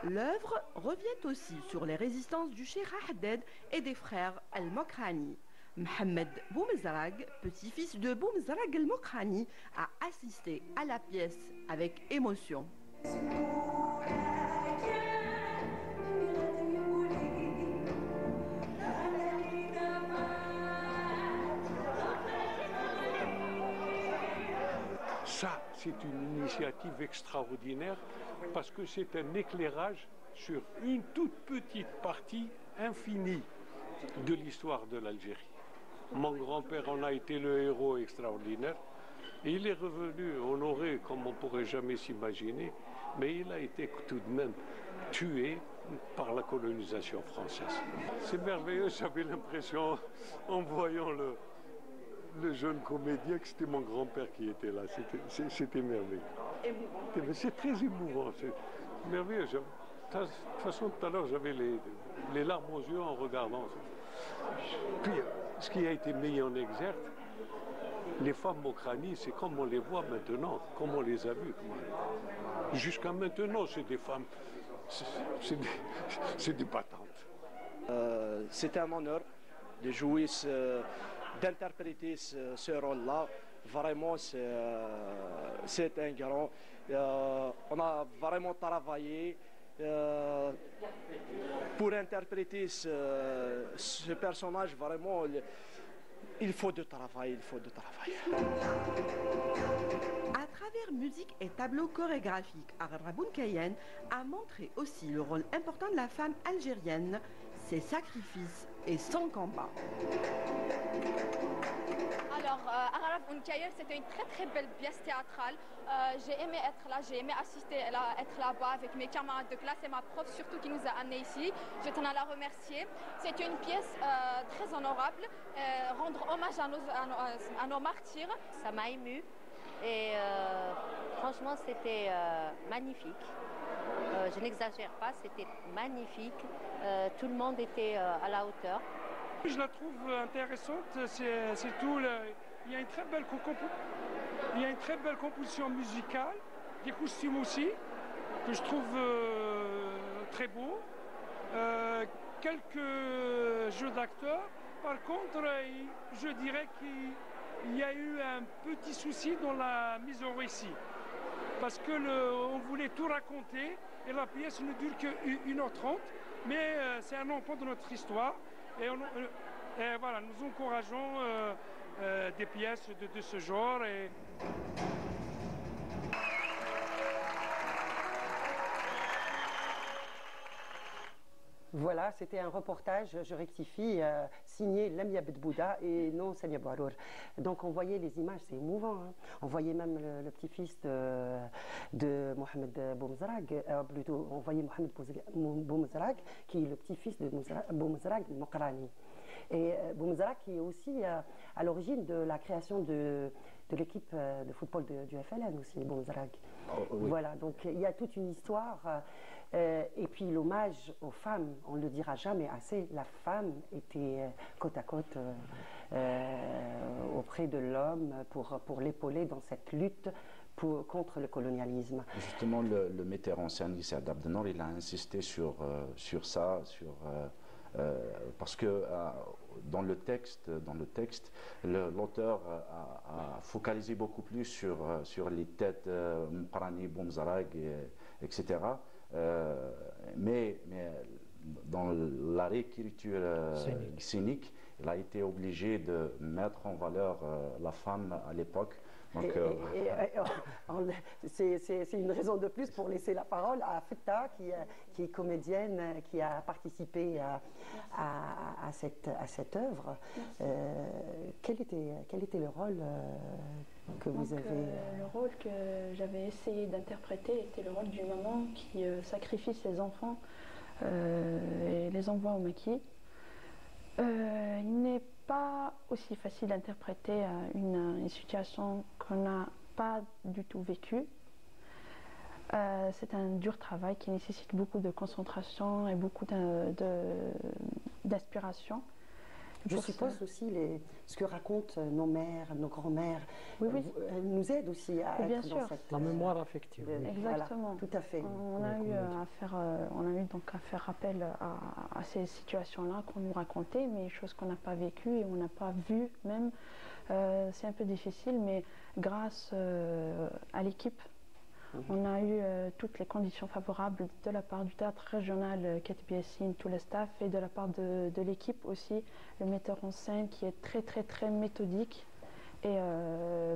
L'œuvre revient aussi sur les résistances du Cheikh Haddad et des frères Al-Mokrani. Mohamed Boumzarag, petit-fils de Boumzarag El-Mokrani, a assisté à la pièce avec émotion. Ça, c'est une initiative extraordinaire parce que c'est un éclairage sur une toute petite partie infinie de l'histoire de l'Algérie. Mon grand-père en a été le héros extraordinaire et il est revenu honoré comme on ne pourrait jamais s'imaginer, mais il a été tout de même tué par la colonisation française. C'est merveilleux, j'avais l'impression en voyant le jeune comédien que c'était mon grand-père qui était là, c'était merveilleux. C'est très émouvant, c'est merveilleux. De toute façon, tout à l'heure, j'avais les larmes aux yeux en regardant. Puis, ce qui a été mis en exergue, les femmes Mokrani, c'est comme on les voit maintenant, comme on les a vues. Jusqu'à maintenant, c'est des femmes, c'est des battantes. C'est un honneur de jouer, d'interpréter ce rôle-là. Vraiment, c'est un grand. On a vraiment travaillé. pour interpréter ce personnage, vraiment, il faut du travail, il faut du travail. À travers musique et tableaux chorégraphiques, Aghraboun Kayen a montré aussi le rôle important de la femme algérienne, ses sacrifices et son combat. Alors, Aghraboun Kayen, c'était une très belle pièce théâtrale. J'ai aimé être là, j'ai aimé assister, être là-bas avec mes camarades de classe et ma prof surtout qui nous a amenés ici. Je tiens à la remercier. C'est une pièce très honorable, rendre hommage à nos martyrs. Ça m'a émue et franchement c'était magnifique. Je n'exagère pas, c'était magnifique. Tout le monde était à la hauteur. Je la trouve intéressante, c'est tout. Il y a une très belle composition musicale, des costumes aussi, que je trouve très beaux. Quelques jeux d'acteurs. Par contre, je dirais qu'il y a eu un petit souci dans la mise en récit. Parce qu'on voulait tout raconter et la pièce ne dure que 1h30, mais c'est un enfant de notre histoire. Et voilà, nous encourageons des pièces de ce genre. Voilà, c'était un reportage, je rectifie, signé Lamia Bedbouda et non Samia Bouarour. Donc on voyait les images, c'est émouvant. Hein. On voyait même le petit-fils de Mohamed Boumezrag, plutôt on voyait Mohamed Boumezrag, qui est le petit-fils de Boumezrag Mokrani. Et Boumezrag qui est aussi à l'origine de la création de l'équipe de football du FLN aussi, Boumezrag. Oh, oui. Voilà, donc il y a toute une histoire. Et puis l'hommage aux femmes, on ne le dira jamais assez, la femme était côte à côte auprès de l'homme pour l'épauler dans cette lutte contre le colonialisme. Justement, le metteur en scène, Issa Abdenor, il a insisté sur ça, parce que dans le texte, l'auteur a focalisé beaucoup plus sur les têtes Mokrani, Boumezrag, etc. Mais dans la réécriture scénique, il a été obligé de mettre en valeur la femme à l'époque. C'est une raison de plus pour laisser la parole à Fetta, qui est comédienne, qui a participé à cette œuvre. Quel était le rôle que vous avez... Le rôle que j'avais essayé d'interpréter était le rôle d'une maman qui sacrifie ses enfants et les envoie au maquis. Il n'est pas aussi facile d'interpréter une situation qu'on n'a pas du tout vécue. C'est un dur travail qui nécessite beaucoup de concentration et beaucoup d'inspiration. Je suppose aussi ce que racontent nos mères, nos grands-mères. Oui, oui. Elles nous aident aussi à bien être sûr. dans cette... La mémoire affective. Exactement. Voilà, tout à fait. On a eu donc à faire appel à ces situations-là qu'on nous racontait, mais choses qu'on n'a pas vécues et on n'a pas vues même. C'est un peu difficile, mais grâce à l'équipe, on a eu toutes les conditions favorables de la part du théâtre régional Ketbiassine, tout le staff, et de la part de l'équipe aussi, le metteur en scène qui est très méthodique et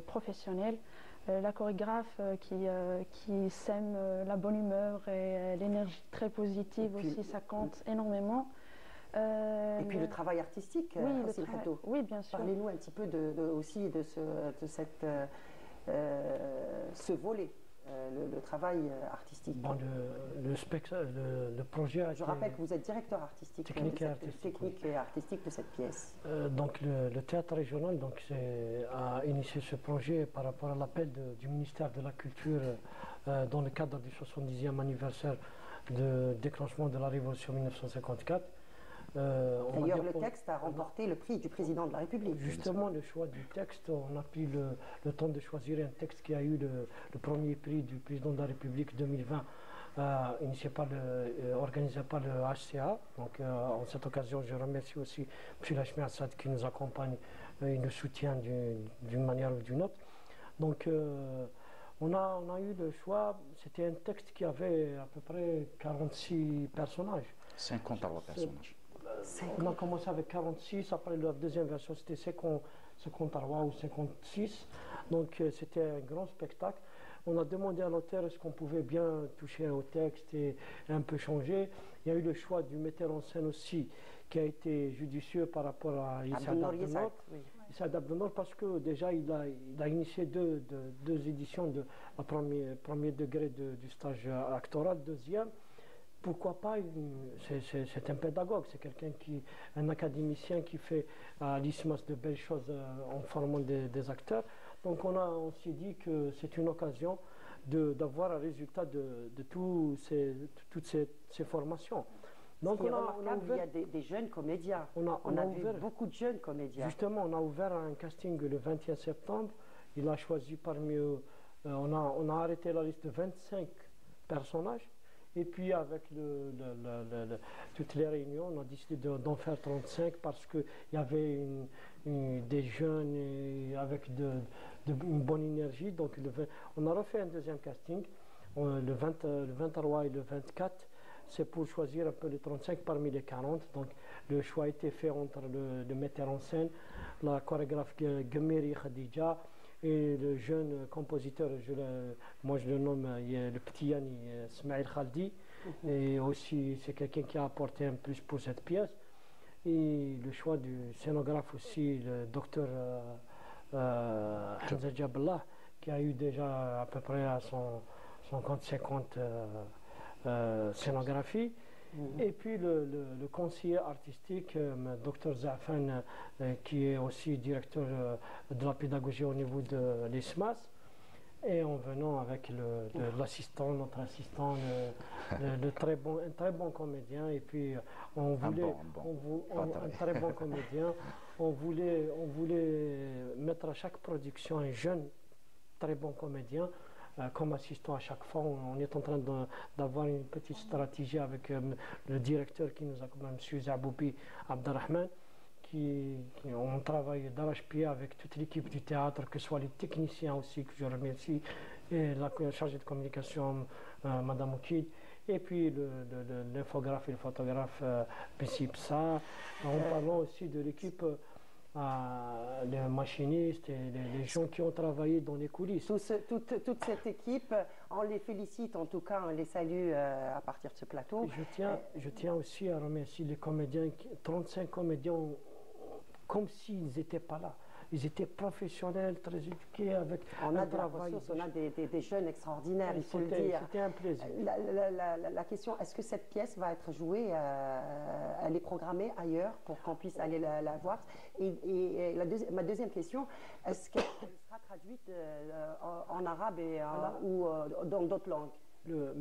professionnel, la chorégraphe qui sème la bonne humeur et l'énergie très positive aussi, ça compte énormément. Et puis le travail artistique, oui, bien sûr. Parlez-nous un petit peu aussi de ce volet. Le travail artistique. Bon, le projet Je rappelle que vous êtes directeur artistique, technique et artistique de cette pièce. Donc le théâtre régional a initié ce projet par rapport à l'appel du ministère de la Culture dans le cadre du 70e anniversaire de déclenchement de la Révolution 1954. D'ailleurs, le texte a remporté le prix du président de la République. Justement, le choix du texte, on a pris le temps de choisir un texte qui a eu le premier prix du président de la République 2020, organisé par le HCA. Donc, en cette occasion, je remercie aussi M. Lachmi Assad qui nous accompagne et nous soutient d'une manière ou d'une autre. Donc, On a eu le choix, c'était un texte qui avait à peu près 46 personnages. 53 personnages. On a commencé avec 46, après la deuxième version c'était 53 ou 56, donc c'était un grand spectacle. On a demandé à l'auteur est-ce qu'on pouvait bien toucher au texte et un peu changer. Il y a eu le choix du metteur en scène aussi, qui a été judicieux par rapport à Issa Abdelnour. Issa Abdelnour parce que déjà il a initié deux éditions de premier degré du stage actoral, deuxième. Pourquoi pas, c'est un pédagogue, c'est un académicien qui fait à l'ISMAS de belles choses en formant des acteurs. Donc on s'est dit que c'est une occasion d'avoir un résultat de toutes ces formations. Donc il y a des jeunes comédiens. On a vu beaucoup de jeunes comédiens. Justement, on a ouvert un casting le 21 septembre. Il a choisi parmi eux, on a arrêté la liste de 25 personnages. Et puis avec toutes les réunions, on a décidé d'en faire 35 parce qu'il y avait des jeunes avec une bonne énergie. Donc on a refait un deuxième casting, le 23 et le 24. C'est pour choisir un peu les 35 parmi les 40. Donc le choix a été fait entre le metteur en scène, la chorégraphe Gemiri Khadija et le jeune compositeur, moi je le nomme le petit Yanni Smaïl Khaldi. Et aussi c'est quelqu'un qui a apporté un plus pour cette pièce. Et le choix du scénographe aussi, le docteur Hamza Jaballah, qui a eu déjà à peu près à son compte 50 scénographie. Et puis le conseiller artistique, Dr Zafan, qui est aussi directeur de la pédagogie au niveau de l'ISMAS. Et en venant avec l'assistant, notre assistant, un très bon comédien. Et puis un très bon comédien. On voulait mettre à chaque production un jeune très bon comédien. Comme assistant à chaque fois, on est en train d'avoir une petite stratégie avec le directeur qui nous a, M. Zaboubi Abdelrahman, on travaille d'arrache-pied avec toute l'équipe du théâtre, que ce soit les techniciens aussi, que je remercie, et la chargée de communication, Mme Oukid, et puis l'infographe et le photographe Bessi Psa, en parlant aussi de l'équipe. Les machinistes et les gens qui ont travaillé dans les coulisses. Toute cette équipe, on les félicite, en tout cas, on les salue à partir de ce plateau. Je tiens aussi à remercier les comédiens, 35 comédiens, comme s'ils n'étaient pas là. Ils étaient professionnels, très éduqués, avec on a de la ressource, on a des jeunes extraordinaires, il faut le dire. C'était un plaisir. La question, est-ce que cette pièce va être jouée, elle est programmée ailleurs pour qu'on puisse aller la voir? Et ma deuxième question, est-ce qu'elle sera traduite en arabe ou dans d'autres langues?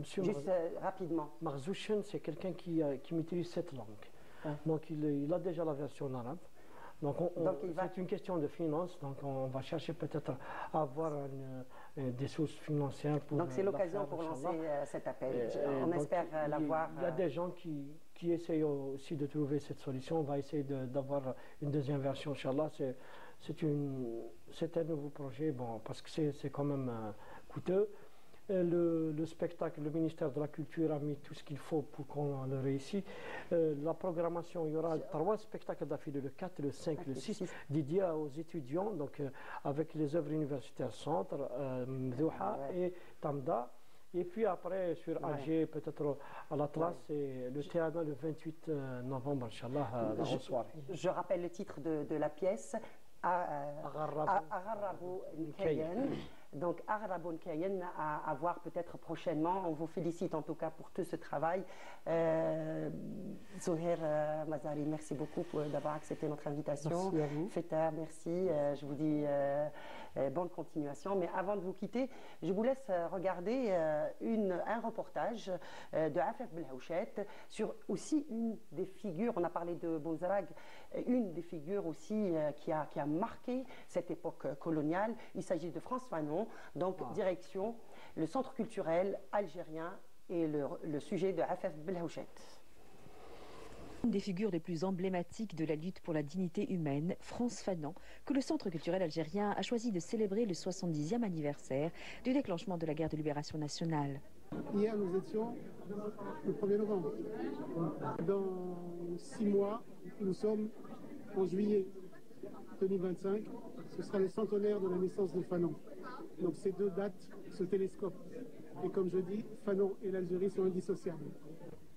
Juste rapidement. Marzouchen, c'est quelqu'un qui maîtrise cette langue. Donc il a déjà la version en arabe. Donc c'est une question de finances, donc on va chercher peut-être à avoir des sources financières pour. Donc c'est l'occasion pour lancer cet appel. On espère l'avoir. Il y a des gens qui essayent aussi de trouver cette solution. On va essayer d'avoir une deuxième version, Inch'Allah. C'est un nouveau projet, parce que c'est quand même coûteux. Le spectacle, le ministère de la Culture a mis tout ce qu'il faut pour qu'on le réussisse. La programmation, il y aura 3 spectacles d'affilée, le 4, le 5, le 6, dédiés aux étudiants, donc avec les œuvres universitaires Centre, Mdouha et Tamda. Et puis après, sur Alger, peut-être à l'Atlas, et le théâtre le 28 novembre, Inch'Allah, en soirée. Je rappelle le titre de la pièce, Agharrabou Nkayen. Donc, Agharrabou Nkayen à voir peut-être prochainement. On vous félicite en tout cas pour tout ce travail. Zouher Mazari, merci beaucoup d'avoir accepté notre invitation. Merci à vous. Feta, merci. Je vous dis bonne continuation. Mais avant de vous quitter, je vous laisse regarder un reportage de Afef Belhaouchet sur aussi une des figures, on a parlé de Bouzarag, une des figures aussi qui a marqué cette époque coloniale. Il s'agit de France Fanon, donc direction le centre culturel algérien et le sujet de Afef Belhaouchet. Une des figures les plus emblématiques de la lutte pour la dignité humaine, Frantz Fanon, que le Centre culturel algérien a choisi de célébrer le 70e anniversaire du déclenchement de la guerre de libération nationale. Hier, nous étions le 1er novembre. Dans 6 mois, nous sommes en juillet 2025. Ce sera le centenaire de la naissance de Fanon. Donc ces deux dates se télescopent. Et comme je dis, Fanon et l'Algérie sont indissociables.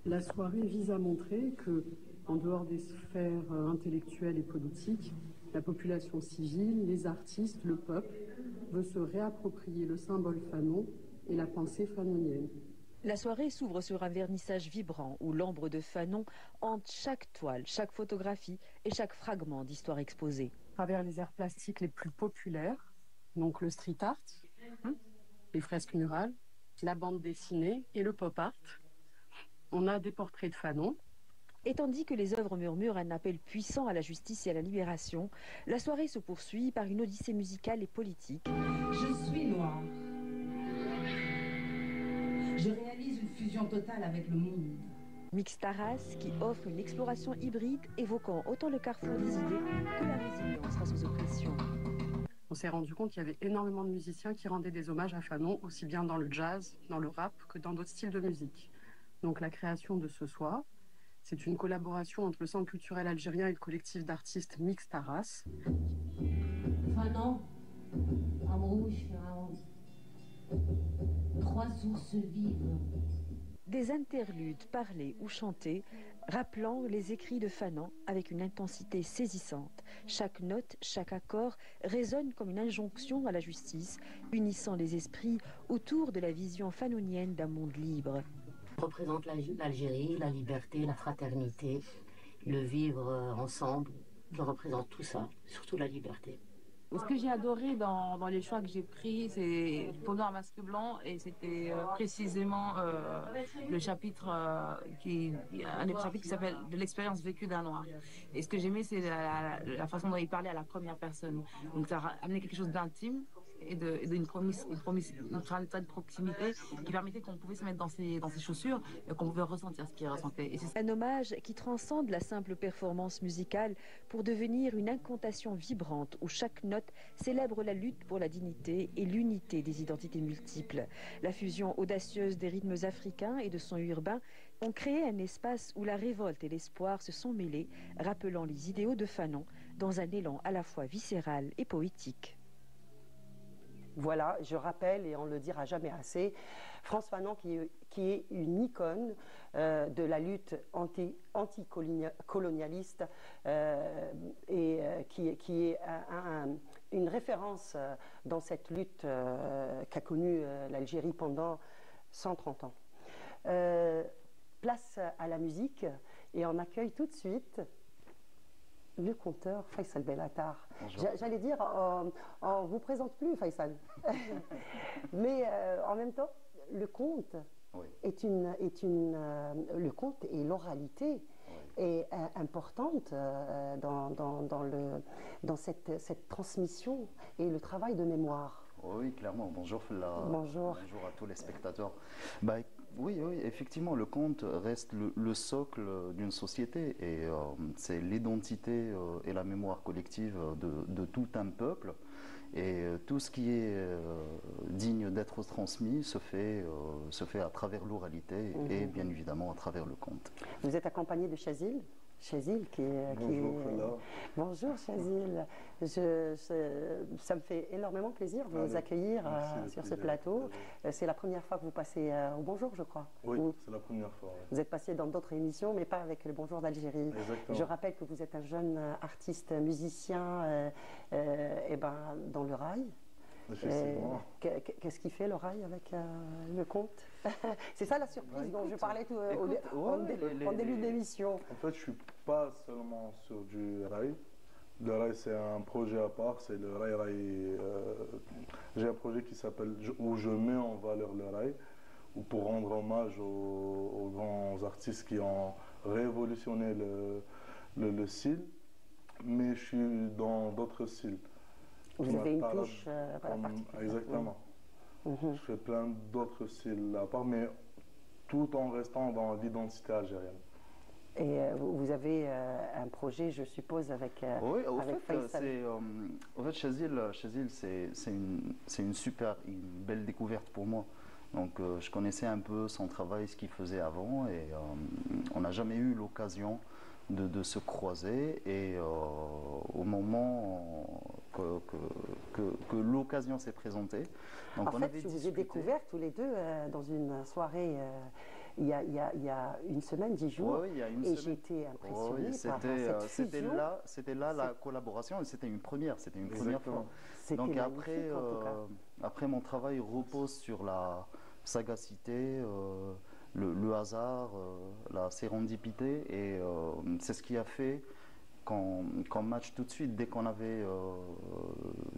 La soirée vise à montrer que, en dehors des sphères intellectuelles et politiques, la population civile, les artistes, le peuple, veut se réapproprier le symbole Fanon et la pensée fanonienne. La soirée s'ouvre sur un vernissage vibrant où l'ombre de Fanon hante chaque toile, chaque photographie et chaque fragment d'histoire exposée. À travers les arts plastiques les plus populaires, donc le street art, les fresques murales, la bande dessinée et le pop art, on a des portraits de Fanon. Et tandis que les œuvres murmurent un appel puissant à la justice et à la libération, la soirée se poursuit par une odyssée musicale et politique. Je suis noire. Je réalise une fusion totale avec le monde. Mix Taras qui offre une exploration hybride évoquant autant le carrefour des idées que la résilience face aux oppressions. On s'est rendu compte qu'il y avait énormément de musiciens qui rendaient des hommages à Fanon, aussi bien dans le jazz, dans le rap que dans d'autres styles de musique. Donc la création de ce soir, c'est une collaboration entre le Centre culturel algérien et le collectif d'artistes Mix Taras. Fanon, Amrouche, 3 sources vives. Des interludes parlés ou chantés, rappelant les écrits de Fanon avec une intensité saisissante. Chaque note, chaque accord résonne comme une injonction à la justice, unissant les esprits autour de la vision fanonienne d'un monde libre. Représente l'Algérie, la liberté, la fraternité, le vivre ensemble. Je représente tout ça, surtout la liberté. Ce que j'ai adoré dans les choix que j'ai pris, c'est Pendant un masque blanc, et c'était précisément le chapitre un des chapitres qui s'appelle De l'expérience vécue d'un noir. Et ce que j'aimais, c'est la façon dont il parlait à la première personne. Donc ça a amené quelque chose d'intime et d'une de proximité qui permettait qu'on pouvait se mettre dans ses chaussures et qu'on pouvait ressentir ce qu'il ressentait. Un hommage qui transcende la simple performance musicale pour devenir une incantation vibrante où chaque note célèbre la lutte pour la dignité et l'unité des identités multiples. La fusion audacieuse des rythmes africains et de sons urbains ont créé un espace où la révolte et l'espoir se sont mêlés, rappelant les idéaux de Fanon dans un élan à la fois viscéral et poétique. Voilà, je rappelle, et on ne le dira jamais assez, Frantz Fanon qui est une icône de la lutte anticolonialiste et qui est une référence dans cette lutte qu'a connue l'Algérie pendant 130 ans. Place à la musique et on accueille tout de suite le conteur Faisal Bellatar. J'allais dire, on ne vous présente plus Faisal. Mais en même temps, le conte le conte et l'oralité est importante dans cette transmission et le travail de mémoire. Oui, clairement. Bonjour Fella. Bonjour. Bonjour à tous les spectateurs. Oui, effectivement, le conte reste le socle d'une société et c'est l'identité et la mémoire collective de tout un peuple. Et tout ce qui est digne d'être transmis se fait à travers l'oralité et bien évidemment à travers le conte. Vous êtes accompagné de Chazil qui est... Bonjour Chazil. Ça me fait énormément plaisir de vous accueillir sur ce plateau. C'est la première fois que vous passez au Bonjour, je crois. Oui, c'est la première fois. Vous êtes passé dans d'autres émissions, mais pas avec le Bonjour d'Algérie. Je rappelle que vous êtes un jeune artiste, musicien dans le rail. Qu'est-ce qui fait le rail avec le conte? C'est ça la surprise dont je parlais en début d'émission. En fait, je ne suis pas seulement sur du rail. Le rail, c'est un projet à part. C'est le rail. J'ai un projet qui s'appelle où je mets en valeur le rail, pour rendre hommage aux grands artistes qui ont révolutionné le style. Mais je suis dans d'autres styles. Vous avez une touche particulière. Exactement. Je fais plein d'autres styles à part, mais tout en restant dans l'identité algérienne. Et vous avez un projet, je suppose, avec, Oui, au avec fait, Faisal. Chazil, c'est une belle découverte pour moi. Donc, je connaissais un peu son travail, ce qu'il faisait avant, et on n'a jamais eu l'occasion de se croiser. Et au moment que l'occasion s'est présentée, donc En fait, je vous ai découvert tous les deux dans une soirée il y a une semaine, 10 jours, oui, il y a une et semaine. j'ai été impressionnée Oui, par cette fusion. C'était là la collaboration, et c'était une première fois. Exactement. Donc C'était après, magnifique, en tout cas. après mon travail repose sur la sagacité, le hasard, la sérendipité, et c'est ce qui a fait qu'en match tout de suite, dès qu'on avait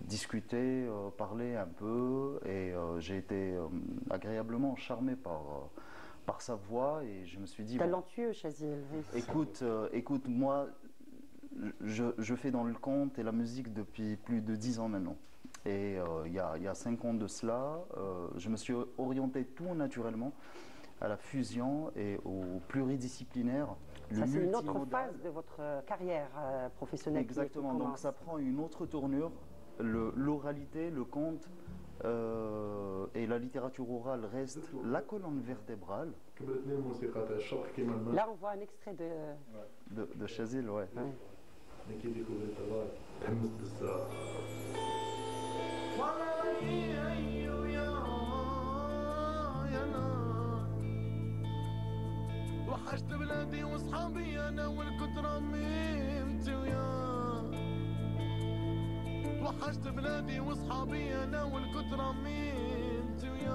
discuté, parlé un peu, et j'ai été agréablement charmé par sa voix, et je me suis dit... Talentueux, Chazil. Écoute, moi, je fais dans le conte et la musique depuis plus de 10 ans maintenant. Et il y a 5 ans de cela, je me suis orienté tout naturellement à la fusion et au pluridisciplinaire. Ça, c'est une autre phase de votre carrière professionnelle. Exactement, donc ça prend une autre tournure. L'oralité, le conte et la littérature orale restent la colonne vertébrale. Là, on voit un extrait de Chazil, ouais. وحشت بلادي وصحابي انا والكترة ميمتي ويا وحشت بلادي وصحابي انا والكترة ميمتي ويا.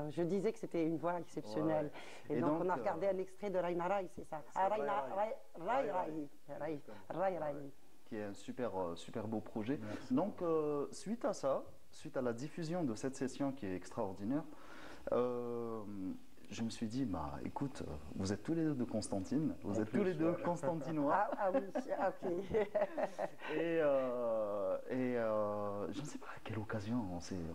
Je disais que c'était une voix exceptionnelle. Ouais. Et donc, on a regardé un extrait de Raïna Rai, c'est ça? Rai. Qui est un super beau projet. Merci. Donc, suite à ça, suite à la diffusion de cette session qui est extraordinaire, je me suis dit, bah, écoute, vous êtes tous les deux de Constantine, vous êtes tous les deux Constantinois. Ah oui, ok. Et je ne sais pas à quelle occasion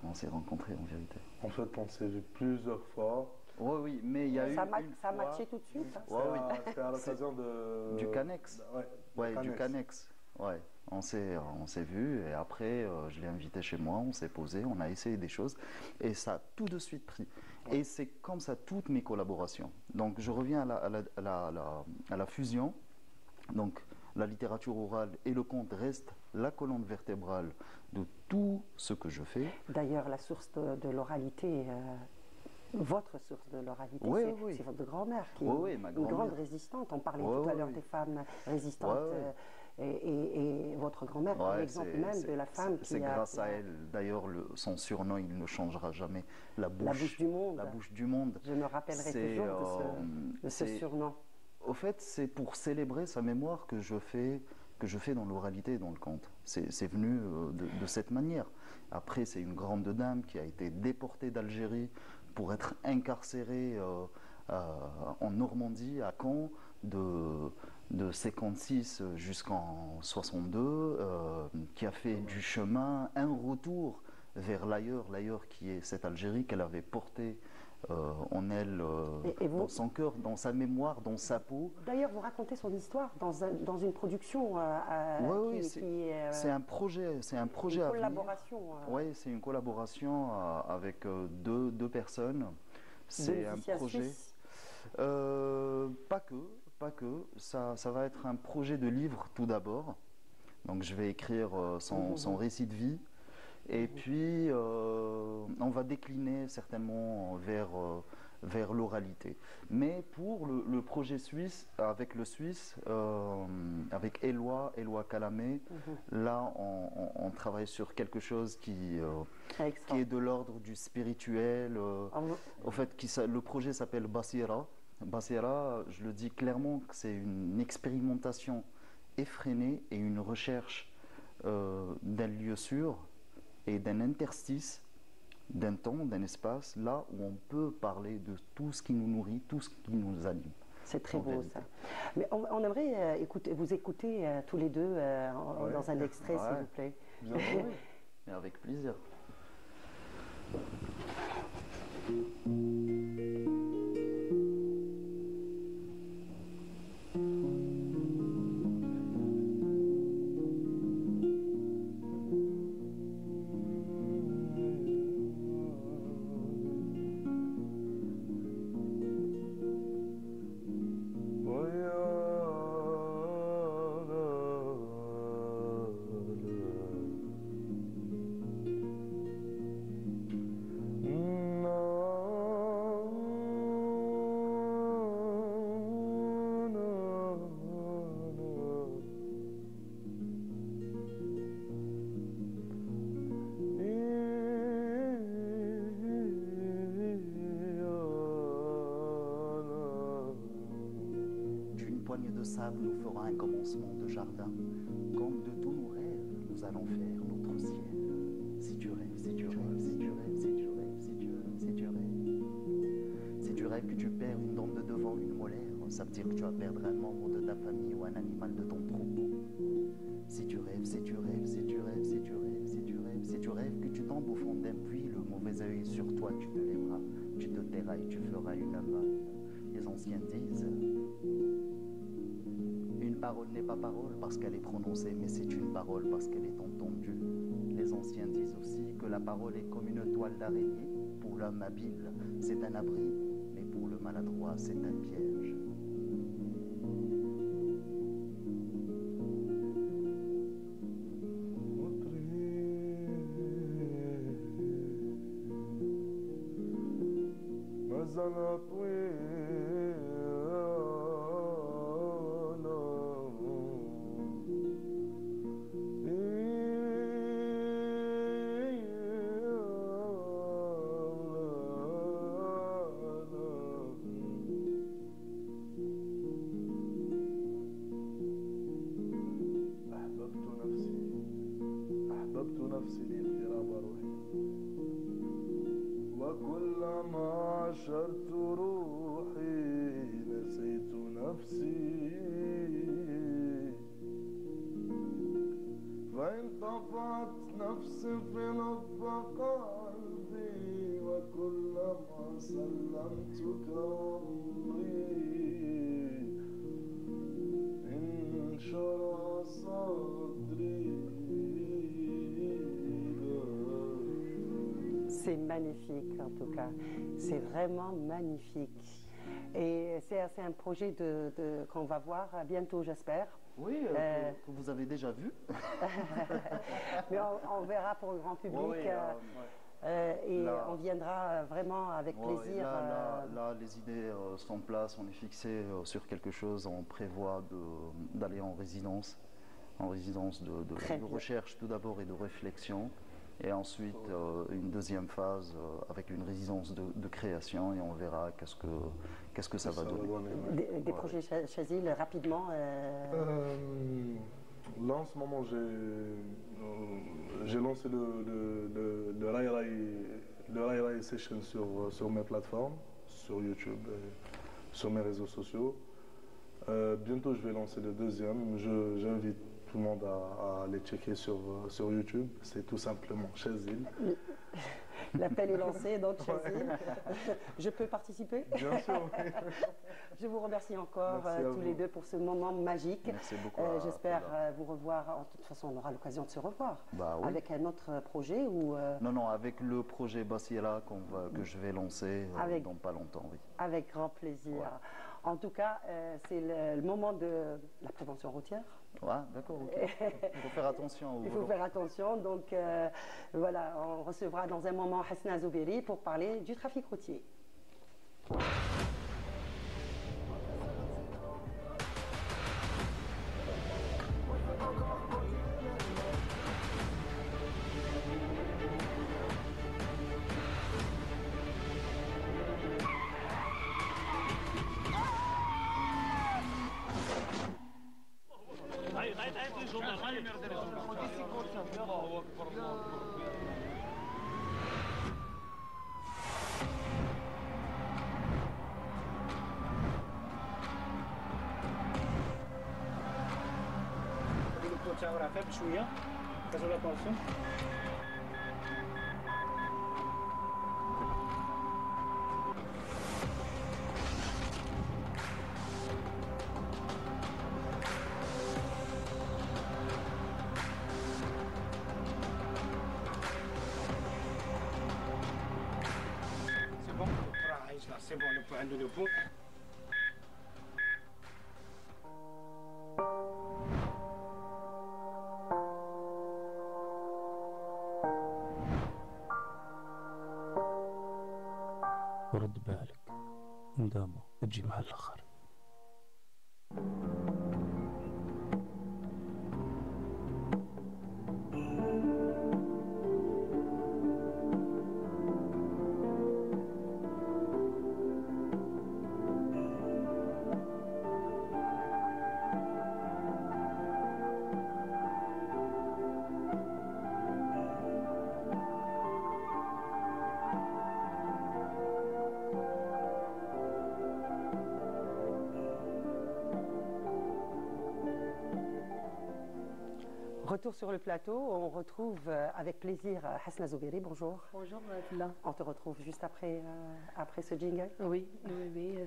on s'est rencontrés en vérité. En fait, on s'est vu plusieurs fois. Oui, mais il y a eu ça a matché tout de suite. Hein. C'était à l'occasion du Canex. Du Canex. Ouais, on s'est vu, et après je l'ai invité chez moi, on s'est posé, on a essayé des choses, et ça a tout de suite pris. Et c'est comme ça toutes mes collaborations. Donc je reviens à la fusion. Donc la littérature orale et le conte restent la colonne vertébrale de tout ce que je fais. D'ailleurs, la source de l'oralité, votre source de l'oralité, c'est votre grand-mère qui est une grande résistante. On parlait tout à l'heure des femmes résistantes. Et votre grand-mère, par l'exemple même de la femme qui c'est grâce à elle. D'ailleurs, son surnom, il ne changera jamais. La bouche du monde. La bouche du monde. Je me rappellerai toujours de ce surnom. Au fait, c'est pour célébrer sa mémoire que je fais dans l'oralité et dans le conte. C'est venu de cette manière. Après, c'est une grande dame qui a été déportée d'Algérie pour être incarcérée en Normandie, à Caen, de 56 jusqu'en 62, qui a fait du chemin, un retour vers l'ailleurs qui est cette Algérie qu'elle avait portée en elle, dans son cœur, dans sa mémoire, dans sa peau. D'ailleurs, vous racontez son histoire dans une production c'est un projet une à collaboration. Oui, c'est une collaboration avec deux personnes. C'est un projet. Pas que. Ça va être un projet de livre tout d'abord. Donc je vais écrire son récit de vie. Et puis on va décliner certainement vers l'oralité. Mais pour le projet suisse, avec le Suisse, avec Éloi Calamé, là on travaille sur quelque chose qui est de l'ordre du spirituel. Au fait, le projet s'appelle Basira. Basira, je le dis clairement, que c'est une expérimentation effrénée et une recherche d'un lieu sûr et d'un interstice, d'un temps, d'un espace, là où on peut parler de tout ce qui nous nourrit, tout ce qui nous anime. C'est très beau ça. Mais on aimerait vous écouter tous les deux dans un extrait, s'il vous plaît. Bien sûr, mais avec plaisir. poigne de sable nous fera un commencement de jardin. Comme de tous nos rêves, nous allons faire notre ciel. Si tu rêves, si tu rêves, si tu rêves, si tu rêves, si tu rêves, si tu rêves. Si tu rêves que tu perds une dent de devant, une molaire, ça veut dire que tu vas perdre un membre de ta famille ou un animal de ton troupeau. Si tu rêves, si tu rêves, si tu rêves, si tu rêves, si tu rêves, si tu rêves que tu tombes au fond d'un puits, le mauvais œil sur toi, tu te lèveras, tu te tairas et tu feras une vanne. Les anciens disent, une parole n'est pas parole parce qu'elle est prononcée, mais c'est une parole parce qu'elle est entendue. Les anciens disent aussi que la parole est comme une toile d'araignée. Pour l'homme habile, c'est un abri, mais pour le maladroit, c'est un piège. C'est magnifique en tout cas, c'est vraiment magnifique. Et c'est un projet qu'on va voir bientôt, j'espère. Oui, que vous avez déjà vu. Mais on verra pour le grand public. Oui, et là, on viendra vraiment avec plaisir. Là, les idées sont en place, on est fixé sur quelque chose, on prévoit d'aller en résidence de recherche tout d'abord et de réflexion. Et ensuite, une deuxième phase avec une résidence de création et on verra qu'est-ce que ça va donner. Des projets Chazil, rapidement Là, en ce moment, j'ai lancé le Rai Rai Session sur mes plateformes, sur YouTube, et sur mes réseaux sociaux. Bientôt, je vais lancer le deuxième. J'invite tout le monde à aller checker sur YouTube. C'est tout simplement Chazil. L'appel est lancé, donc Chazil. Je peux participer? Bien sûr. Je vous remercie encore tous les deux pour ce moment magique. Merci beaucoup. J'espère vous revoir. De toute façon, on aura l'occasion de se revoir. Bah, oui. Avec un autre projet ou Non, avec le projet Bassiela que je vais lancer dans pas longtemps. Oui. Avec grand plaisir. Ouais. En tout cas, c'est le moment de la prévention routière. Ouais, d'accord, ok. Il faut faire attention. Il faut faire attention. Donc voilà, on recevra dans un moment Hasna Zouberi pour parler du trafic routier. شوية كذا attention. C'est bon, c'est bon, le point de dépôt. ورد بالك ندامة تجي مع الآخر. Retour sur le plateau, on retrouve avec plaisir Hasna Zouberi. Bonjour. Bonjour Fila. On te retrouve juste après, après ce jingle. Oui,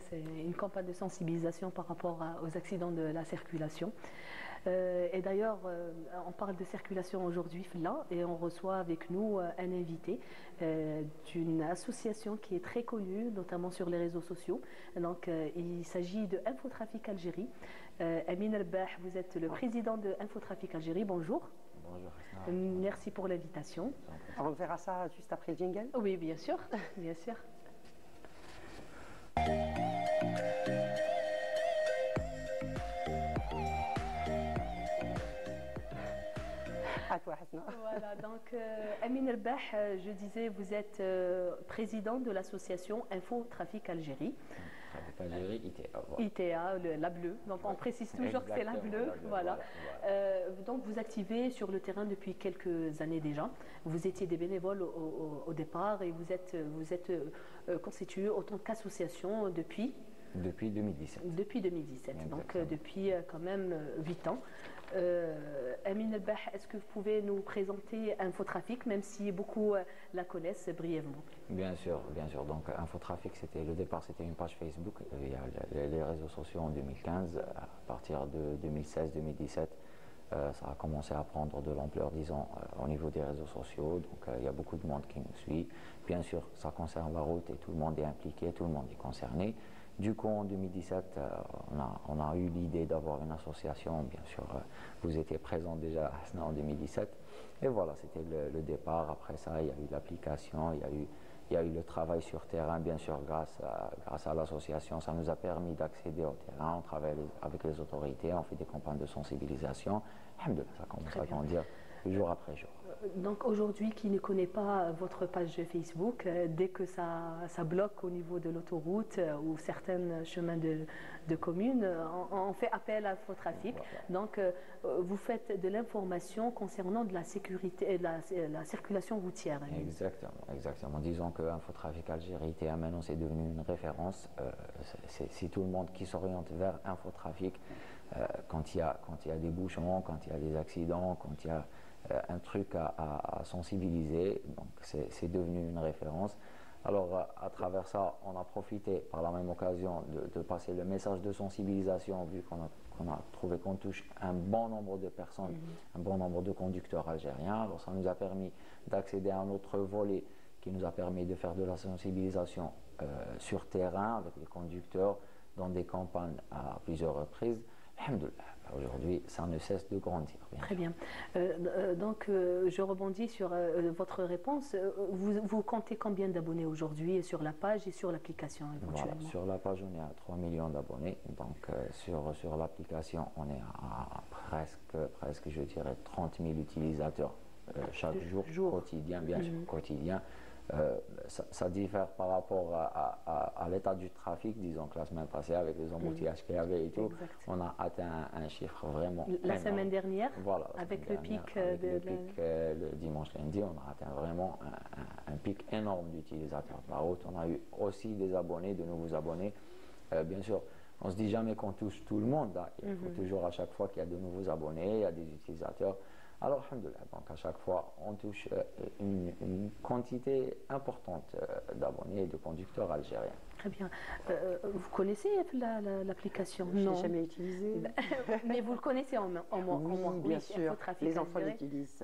c'est une campagne de sensibilisation par rapport aux accidents de la circulation. Et d'ailleurs, on parle de circulation aujourd'hui là, et on reçoit avec nous un invité d'une association qui est très connue, notamment sur les réseaux sociaux. Donc, il s'agit de Infotrafic Algérie. Amin Elbah, vous êtes le président de Infotrafic Algérie. Bonjour. Bonjour. Merci pour l'invitation. On verra ça juste après le jingle. Oui, bien sûr, bien sûr. À toi, Hasna. Voilà, donc Amin Elbah, je disais, vous êtes président de l'association Infotrafic Algérie. Algérie, ITA. Voilà. ITA, la bleue. Donc on précise toujours que c'est la bleue. Voilà. Donc vous activez sur le terrain depuis quelques années déjà. Vous étiez des bénévoles au départ et vous êtes constitué autant qu'association depuis. Depuis 2017. Depuis 2017, exactement. Donc depuis quand même 8 ans. Amin Elbah, est-ce que vous pouvez nous présenter Infotrafic, même si beaucoup la connaissent brièvement? Bien sûr, bien sûr. Donc Infotrafic, le départ, c'était une page Facebook. Il y a les réseaux sociaux en 2015. À partir de 2016-2017, ça a commencé à prendre de l'ampleur, disons, au niveau des réseaux sociaux. Donc il y a beaucoup de monde qui nous suit. Bien sûr, ça concerne la route et tout le monde est impliqué, tout le monde est concerné. Du coup, en 2017, on a eu l'idée d'avoir une association. Bien sûr, vous étiez présent déjà en 2017. Et voilà, c'était le départ. Après ça, il y a eu l'application, il y a eu le travail sur terrain. Bien sûr, grâce à l'association, ça nous a permis d'accéder au terrain. On travaille avec les autorités, on fait des campagnes de sensibilisation. Alhamdoulilah, ça commence à grandir jour après jour. Donc aujourd'hui, qui ne connaît pas votre page Facebook, dès que ça bloque au niveau de l'autoroute ou certains chemins de communes, on fait appel à Infotrafic. Donc vous faites de l'information concernant de la sécurité et la circulation routière. Exactement, exactement. Disons que Infotrafic Algérie, maintenant c'est devenu une référence. C'est tout le monde qui s'oriente vers Infotrafic quand il y a des bouchons, quand il y a des accidents, quand il y a un truc à sensibiliser, donc c'est devenu une référence. Alors à travers ça, on a profité par la même occasion de passer le message de sensibilisation, vu qu'on a trouvé qu'on touche un bon nombre de personnes, un bon nombre de conducteurs algériens. Alors ça nous a permis d'accéder à un autre volet qui nous a permis de faire de la sensibilisation sur terrain avec les conducteurs dans des campagnes à plusieurs reprises. Alhamdoulilah. Aujourd'hui, ça ne cesse de grandir. Très bien. Donc, je rebondis sur votre réponse. Vous comptez combien d'abonnés aujourd'hui sur la page et sur l'application éventuellement? Voilà, sur la page, on est à 3 millions d'abonnés. Donc, sur l'application, on est à presque, je dirais, 30 000 utilisateurs chaque jour, quotidien, bien sûr, quotidien. Ça diffère par rapport à l'état du trafic. Disons que la semaine passée, avec les embouteillages qu'il y avait et tout, on a atteint un chiffre vraiment la énorme. Semaine dernière, voilà, avec le pic, le dimanche lundi, on a atteint vraiment un pic énorme d'utilisateurs de la route. On a eu aussi des abonnés, de nouveaux abonnés. Bien sûr, on ne se dit jamais qu'on touche tout le monde. Hein. Il faut toujours à chaque fois qu'il y a de nouveaux abonnés, il y a des utilisateurs. Alors, alhamdoulilah, donc à chaque fois, on touche une quantité importante d'abonnés et de conducteurs algériens. Très bien. Vous connaissez l'application? Non. Je ne l'ai jamais utilisée. Mais vous le connaissez au moins? Oui, bien sûr. Les enfants l'utilisent.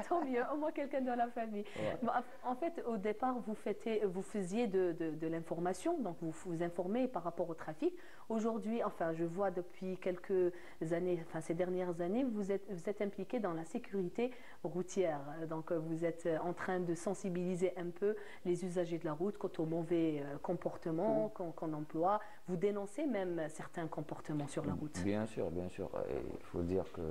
Tant mieux, au moins quelqu'un dans la famille. Ouais. Bon, en fait, au départ, vous faisiez de l'information, donc vous vous informez par rapport au trafic. Aujourd'hui, enfin, je vois depuis quelques années, enfin ces dernières années, vous êtes impliqué dans la sécurité routière. Donc, vous êtes en train de sensibiliser un peu les usagers de la route quant aux mauvais comportements qu'on emploie. Vous dénoncez même certains comportements sur la route. Bien sûr, bien sûr. Et il faut dire que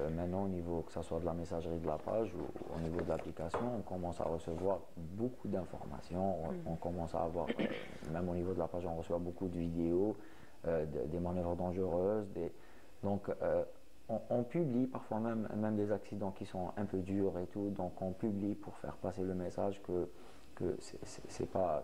maintenant, au niveau, que ce soit de la messagerie de la page ou au niveau de l'application, on commence à recevoir beaucoup d'informations. On commence à avoir, même au niveau de la page, on reçoit beaucoup de vidéos, des manœuvres dangereuses. Donc, on publie parfois même des accidents qui sont un peu durs et tout. Donc, on publie pour faire passer le message que c'est pas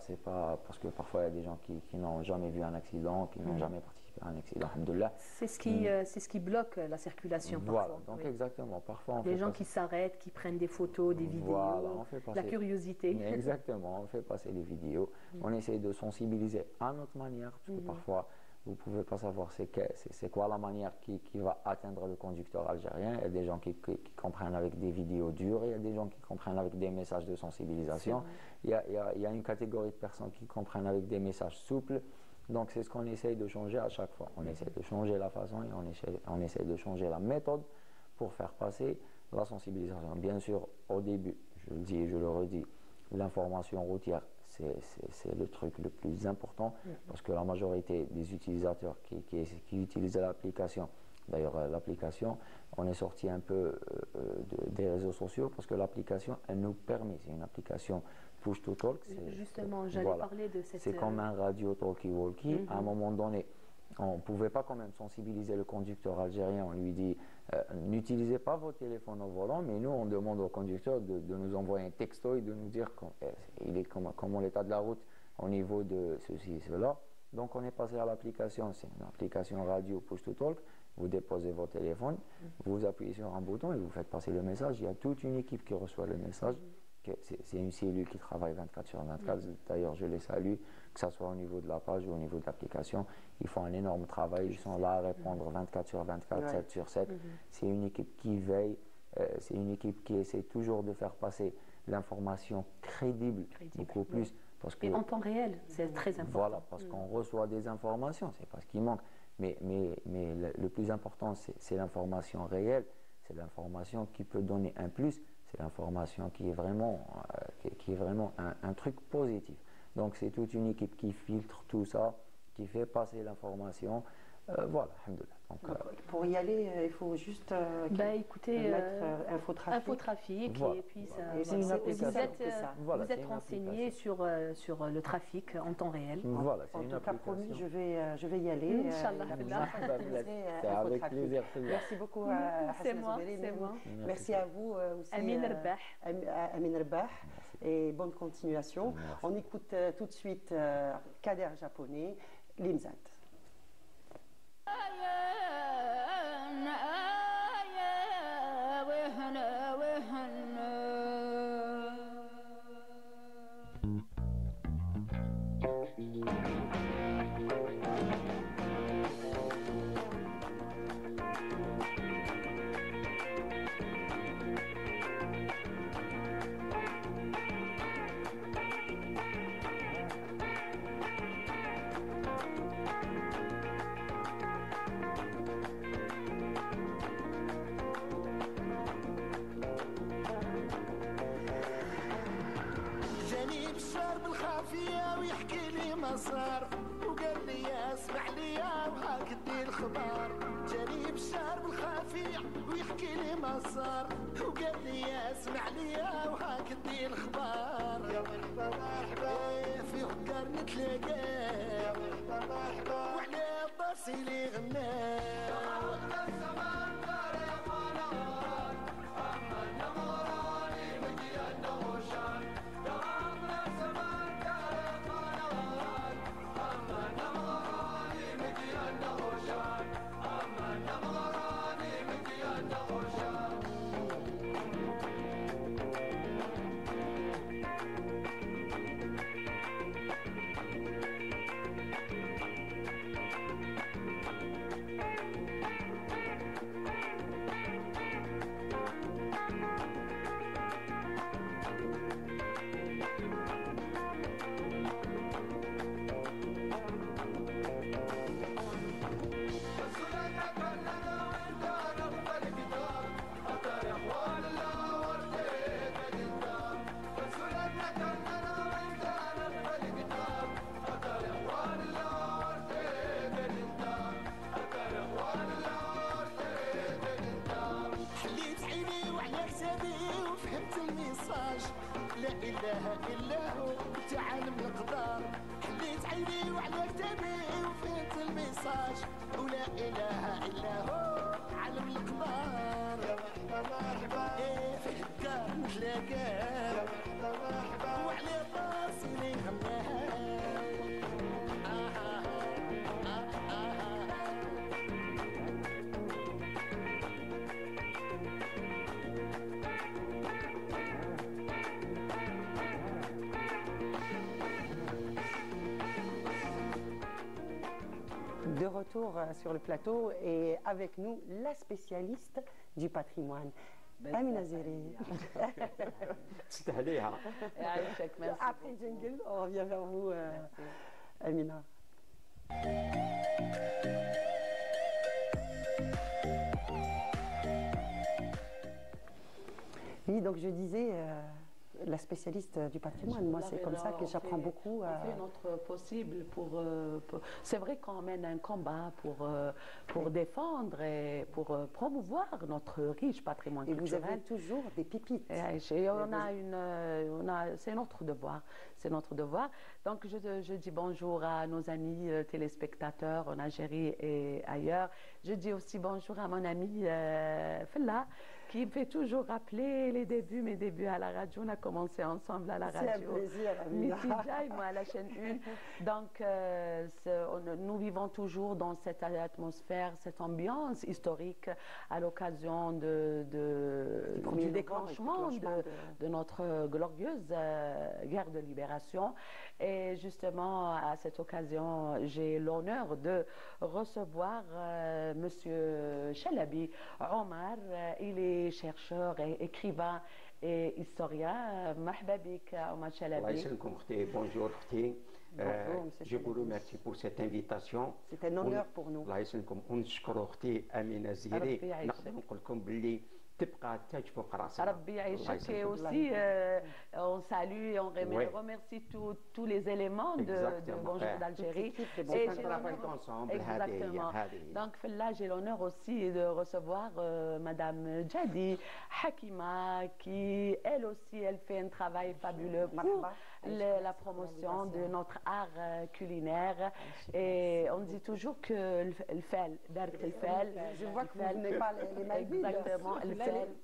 parce que parfois il y a des gens qui n'ont jamais vu un accident, qui n'ont jamais participé super un accident, alhamdoulilah. C'est ce qui bloque la circulation Voilà, parfois. donc oui. exactement. Parfois, on Les fait gens passer- qui s'arrêtent, qui prennent des photos, des vidéos, Voilà, on fait passer- la curiosité. Exactement, on fait passer les vidéos. On essaie de sensibiliser à notre manière, parce que parfois, vous ne pouvez pas savoir c'est quoi la manière qui va atteindre le conducteur algérien. Il y a des gens qui comprennent avec des vidéos dures, il y a des gens qui comprennent avec des messages de sensibilisation. Il y a une catégorie de personnes qui comprennent avec des messages souples. Donc c'est ce qu'on essaye de changer à chaque fois. On essaie de changer la façon et on essaie de changer la méthode pour faire passer la sensibilisation. Bien sûr, au début, je le dis et je le redis, l'information routière, c'est le truc le plus important parce que la majorité des utilisateurs qui utilisent l'application, d'ailleurs l'application, on est sorti un peu des réseaux sociaux parce que l'application, elle nous permet, c'est une application push to talk. Justement, j'allais parler de cette... C'est comme un radio talkie-walkie. À un moment donné, on ne pouvait pas quand même sensibiliser le conducteur algérien. On lui dit, n'utilisez pas vos téléphones au volant, mais nous, on demande au conducteur de nous envoyer un texto et de nous dire comment l'état de la route au niveau de ceci et cela. Donc, on est passé à l'application. C'est une application radio push to talk. Vous déposez votre téléphone, vous appuyez sur un bouton et vous faites passer le message. Il y a toute une équipe qui reçoit le message. C'est une cellule qui travaille 24 sur 24. D'ailleurs, je les salue, que ce soit au niveau de la page ou au niveau de l'application. Ils font un énorme travail. Ils sont là à répondre 24 sur 24, 7 sur 7. C'est une équipe qui veille. C'est une équipe qui essaie toujours de faire passer l'information crédible, beaucoup plus. Parce que, et en temps réel, c'est très important. Voilà, parce qu'on reçoit des informations, c'est pas ce qui manque. Mais le plus important, c'est l'information réelle. C'est l'information qui peut donner un plus. C'est l'information qui est vraiment un truc positif. Donc c'est toute une équipe qui filtre tout ça, qui fait passer l'information. Voilà, alhamdoulilah. Donc, pour y aller, il faut juste mettre infotrafic voilà. Et puis ça, voilà. vous êtes renseigné sur le trafic en temps réel. Voilà, en tout cas, promis, je vais y aller. Inch'Allah. C'est avec plaisir. Merci beaucoup à C'est moi. Merci à vous aussi. Amin Rbah. Et bonne continuation. Merci. On écoute tout de suite Kader japonais, Limzat. ويحكي لي ما صار وقال لي اسمع لي وهاك دي الخبار جاني بشار بالخافية ويحكي لي ما صار وقال لي اسمع لي وهاك دي الخبار يا مرحبا مرحبا في غدار نتلاقى يا مرحبا مرحبا وعلى الطاسي اللي غنى لا إله إلا هو تعالم القدر حليت عيني وعلى كتابي وفهمت الميساج ولا إله إلا هو عالم القدر يا مرحبا مرحبا إيه في الدار نتلاقى يا مرحبا مرحبا وعلى راسي اللي غناها retour sur le plateau et avec nous la spécialiste du patrimoine. Amina Zeri. Après le jingle, on revient vers vous, Amina. Oui, donc je disais, la spécialiste du patrimoine, moi c'est comme ça que j'apprends beaucoup. On fait notre possible c'est vrai qu'on mène un combat pour défendre et pour promouvoir notre riche patrimoine culturel. Et vous avez toujours des pépites. C'est notre devoir. C'est notre devoir. Donc je dis bonjour à nos amis téléspectateurs en Algérie et ailleurs. Je dis aussi bonjour à mon ami Fella, qui me fait toujours rappeler mes débuts à la radio. On a commencé ensemble à la radio. C'est un plaisir, Amina. Mitidja et moi à la chaîne 1. Donc, nous vivons toujours dans cette atmosphère, cette ambiance historique à l'occasion du déclenchement de notre glorieuse guerre de libération. Et justement, à cette occasion, j'ai l'honneur de recevoir Monsieur Chalabi Omar. Il est chercheur et écrivain et historien. Marhaba bik, Omar Chalabi. Bonjour, je vous remercie pour cette invitation. C'est un honneur pour nous. Rabbi Aïchak, et aussi on salue et on remercie tous les éléments de Bonjour d'Algérie. Exactement. Donc là, j'ai l'honneur aussi de recevoir Madame Jadi Hakima, qui elle aussi, elle fait un travail fabuleux pour la promotion de notre art culinaire. Et on dit toujours que le fel, je vois que vous n'avez pas les mains vides. Exactement.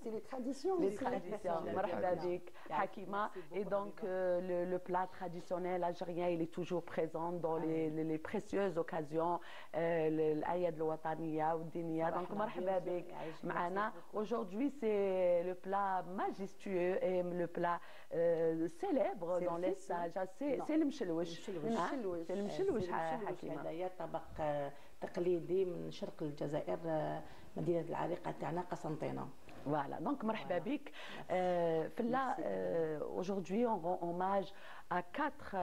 C'est les traditions. Les traditions. Marhaba bik, Hakima. Et donc, le plat traditionnel algérien, il est toujours présent dans les précieuses occasions, l'Ayad al-Wataniya ou Diniya. Donc, marhaba bik, ma'ana. Aujourd'hui, c'est le plat majestueux et le plat célèbre dans les sages. C'est le mchelouch. C'est le mchelouch, Hakima. تقليدي من شرق الجزائر مدينة العريقة تاعنا قسنطينة. Voilà, donc marhaba bik. Aujourd'hui, on rend hommage à 4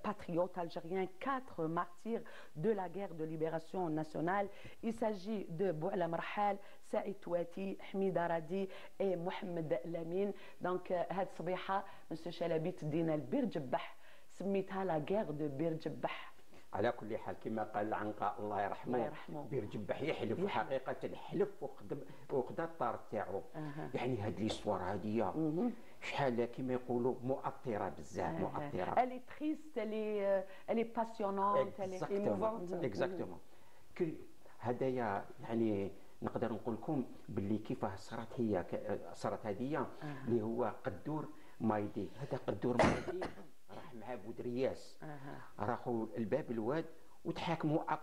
patriotes algériens, 4 martyrs de la guerre de libération nationale. Il s'agit de Bouala Marhal, Saïd Touati, Hamida Radi et Mohamed Lamine. Donc, هاد الصبيحة Monsieur Chalabi تدينا البير جبح سميتها la guerre de Bir Jebah. على كل حال كما قال العنقاء الله يرحمه بير جبح يحلف وحقيقة الحلف وخدا الطار تاعو. يعني هاد ليستوار هادية شحال كما يقولوا مؤثرة بزاف مؤثرة. Elle est triste, elle est passionnante, elle est émouvante. Exactement. هدايا يعني نقدر نقول لكم باللي كيفاه صارت هذه اللي هو قدور مايدي. هذا قدور مايدي راح مع بودرياس راحوا الباب الواد وتحاكموا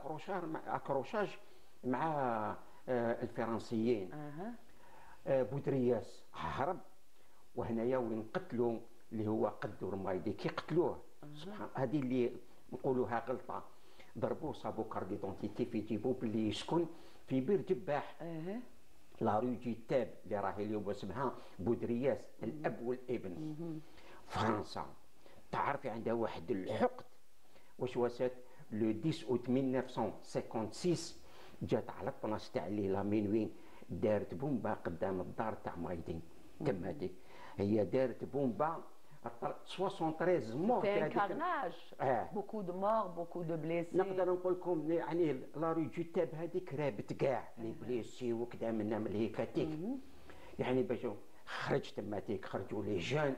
اكروشاج مع الفرنسيين. بودرياس هرب وهنايا وين قتلوا اللي هو قدور مايدي. كي قتلوه سبحان هذه اللي نقولوها غلطه، ضربوه صابوا كارت ديدونتيتي في جيبو باللي يسكن في بير جباح. لا رو جيتاب اللي راهي اليوم اسمها بودرياس الاب والابن. فرنسا تعرفي عندها واحد الحقد واش واسات لو 10 اوت 1956 جات على الطناش تاع الليله من وين دارت بومبا قدام الدار تاع مايدين. تماتي هي دارت بومبا 73 مور. C'est un carnage. Beaucoup de morts, beaucoup de blessés. نقدر نقول لكم يعني لا ريجيتاب هذيك رابت كاع لي بليسي وكذا منا من هيكاتيك. يعني باش خرج تماتيك خرجوا لي جان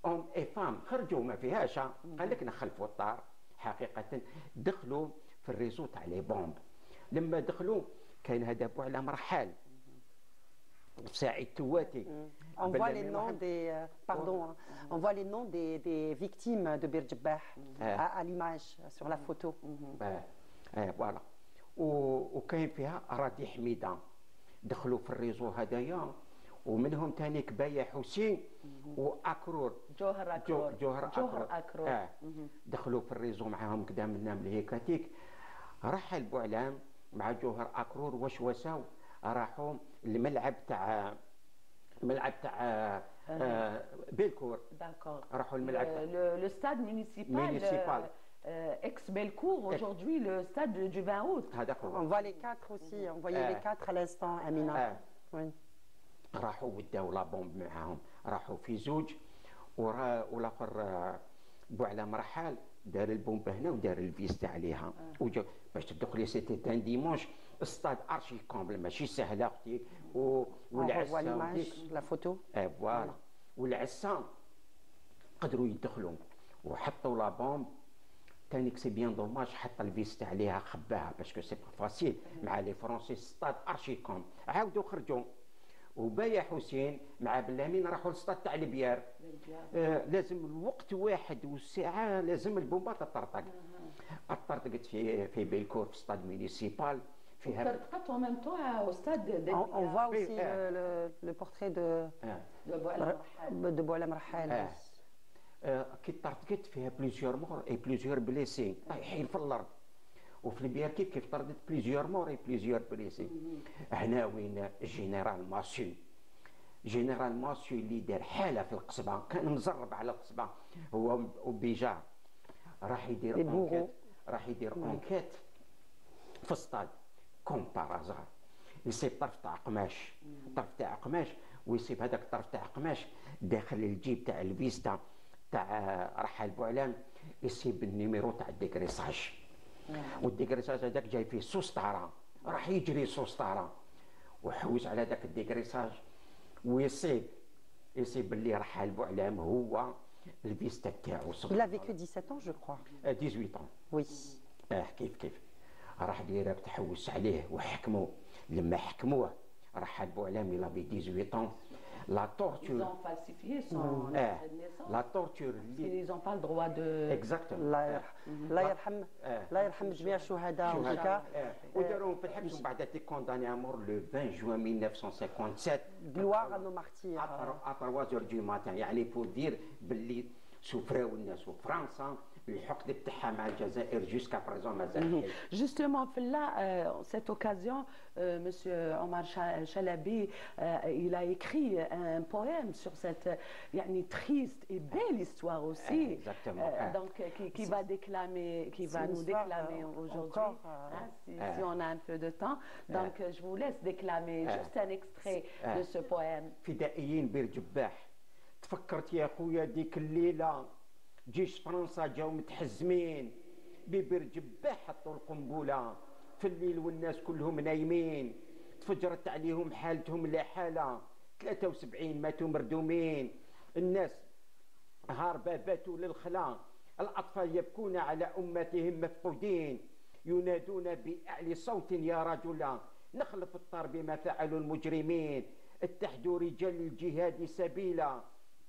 ام اي فام خرجوا ما فيهاش. قال لك نخلفوا الطار. حقيقه دخلوا في الريزو تاع لي بومب. لما دخلوا كاين هذا بوعلى مرحال سعيد تواتي. On voit les noms on voit les noms des victimes de Bir Jebah à l'image sur la photo. فوالا وكاين فيها راضي حميده دخلوا في الريزو هدايا ومنهم ثاني كبايا حسين واكرور جوهر اكرور. دخلوا في الريزو معاهم كدا منا من هيكاتيك. رحل بوعلام مع جوهر اكرور واش وساو راحوا الملعب تاع بيلكور. D'accord. راحوا الملعب Le stade municipal. Ex-Bellecour, aujourd'hui le stade du 20 août. On voit les 4 aussi, on voyait les 4 à l'instant, Amina. Oui. راحوا وداو لا بومب معاهم، راحوا في زوج والاخر بوعلى مرحال دار البومب هنا ودار الفيستا عليها وجا باش تدخلي سيتي تان ديمونش الستاد ارشي كومبل ماشي سهله اختي والعسا لا فوتو فوالا والعسا قدروا يدخلوا وحطوا لا بومب تانيك سي بيان دوماج حط الفيستا عليها خباها باسكو سي با فاسيل مع لي فرونسي ستاد ارشي كوم عاودوا خرجوا وبايا حسين مع بلامين راحوا للسطاد تاع البيار. لازم الوقت واحد والساعه لازم البومبه تطرطق. طرطقت في بيلكور في ستاد مونيسيبال فيها طرطقت en même temps au stade de On voit aussi le portrait de Bouala Marhal. كي طرطقت فيها بليزيور مور اي بليزيور بليسي طايحين في الارض. وفي البيار كيف طردت بليزيور مور اي بليزيور بليسي. هنا وين الجنرال ماسيو اللي دار حاله في القصبه كان مزرب على القصبه هو وبيجار راح يدير انكيت في السطاد كوم بارازار يصيب طرف تاع قماش ويصيب هذاك الطرف تاع قماش داخل الجيب تاع الفيستا تاع رحال بوعلان يصيب النيميرو تاع الديكريساج والديكريساج هذاك جاي فيه سوسطاره راح يجري سوسطاره وحوز على ذاك الديكريساج ويصيب اللي رحال بوعلام هو الفيستا تاعو. Il avait que 17 ans je crois. 18 ans. Oui. كيف راح ديرك تحوس عليه وحكموا لما حكموه رحال بوعلام il avait 18 ans. La torture. Ils ont falsifié son extrait de naissance. La torture. Ils n'ont pas le droit de. Exactement. الله يرحم جميع الشهداء وكذا. وداروهم في الحبس وبعد تي كونداني امور لو 20 جوان 1957. Gloire à nos martyrs. à 3 heures du matin يعني بور دير باللي سفراو الناس وفرنسا الحقد بتاعها مع الجزائر جوسكا بريزون مازال. Justement, là, cette occasion, Monsieur Omar Chalabi, il a écrit un poème sur cette triste et belle histoire aussi. Donc, qui va nous déclamer aujourd'hui, si on a un peu de temps. Donc, je vous laisse déclamer juste un extrait de ce poème. فدائيين بير جباح تفكرت يا خويا ديك الليله جيش فرنسا جاو متحزمين ببير جباح حطوا القنبله في الليل والناس كلهم نايمين تفجرت عليهم حالتهم لا حاله 73 ماتوا مردومين الناس هاربه باتوا للخلا الاطفال يبكون على امتهم مفقودين ينادون باعلى صوت يا رجلا نخلف الطار بما فعلوا المجرمين اتحدوا رجال الجهاد سبيلا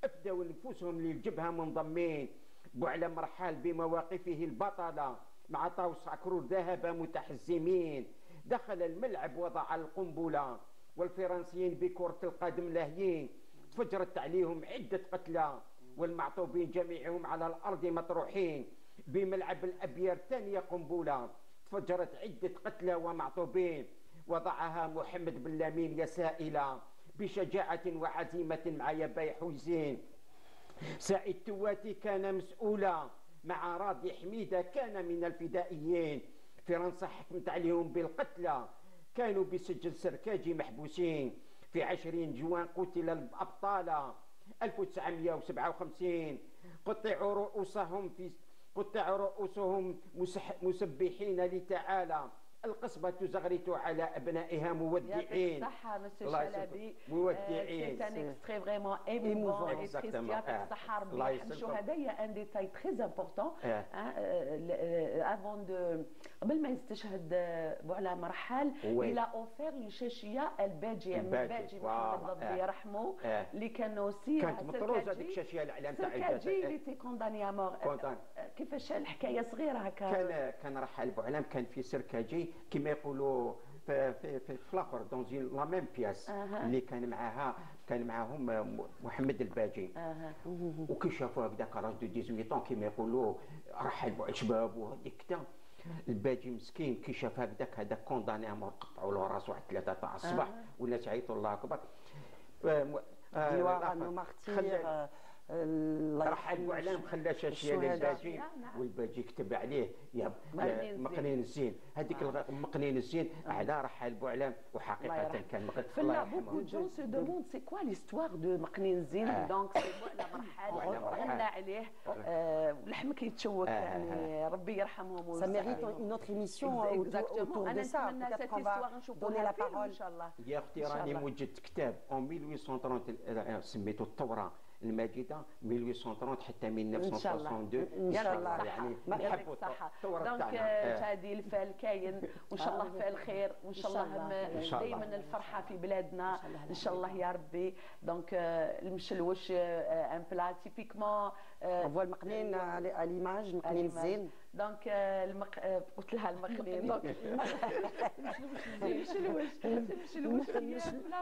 افدوا نفوسهم للجبهه منضمين بوعلى مرحال بمواقفه البطله مع طاووس عكرور ذهب متحزمين دخل الملعب وضع القنبله والفرنسيين بكرة القدم لاهيين تفجرت عليهم عده قتلى والمعطوبين جميعهم على الارض مطروحين بملعب الابيار ثانيه قنبله تفجرت عده قتلى ومعطوبين وضعها محمد بن لامين يا سائله بشجاعة وعزيمة مع يباي حوزين. سعيد تواتي كان مسؤولا مع راضي حميدة كان من الفدائيين. فرنسا حكمت عليهم بالقتلى كانوا بسجن سركاجي محبوسين. في 20 جوان قتل الأبطال 1957 قطع رؤوسهم مسبحين لتعالى القصبة زغرت على أبنائها مودعين. صحة مسيو شلبي. مودعين. C'est un extrait vraiment émouvant et triste. صحة ربي يرحم الشهداء. Il y a un détail très important. Avant de قبل ما يستشهد بوعلى مرحال il a offert une شاشية الباجي محمد ربي يرحمه اللي كان aussi كانت مطروزة هذيك الشاشية الإعلام تاع الجزائر. اللي تي كونداني à mort. كيفاش الحكاية صغيرة هكا. كان رحال بوعلام كان في سركاجي كما يقولوا في الاخر دون لا ميم بياس اللي كان معاهم محمد الباجي. وكي شافوا هكذاك راج دو 18 كما يقولوا رحل شباب وهذيك كذا الباجي مسكين كي شاف هكذاك كونداني امور قطعوا له راسه واحد 3 تاع الصباح والناس عيطوا الله اكبر. gloire à nos martyrs. رحل بوعلام خلى شاشيه للباجي والباجي كتب عليه يا مقنين الزين هذيك مقنين الزين على رحل بوعلام وحقيقه كان الله يرحمه. Beaucoup de gens se demandent c'est quoi l'histoire de مقنين الزين donc c'est بوعلام رحال غنى عليه ولحم كيتشوك يعني ربي يرحمهم. Ça mérite une autre émission autour de ça. Peut-être qu'on va donner la parole. يا اختي راني موجدت كتاب en 1830 سميته الثوره المجيدة 1830 حتى 1962 ان شاء الله يعني يعطيك الصحة. دونك هذه الفال كاين وان شاء الله فال خير وان شاء الله دائما الفرحة في بلادنا ان شاء الله يا ربي. دونك المشلوش ان بلا تيبيكمون on voit المقنين à l'image مقنين الزين. دونك قلت لها المقنين دونك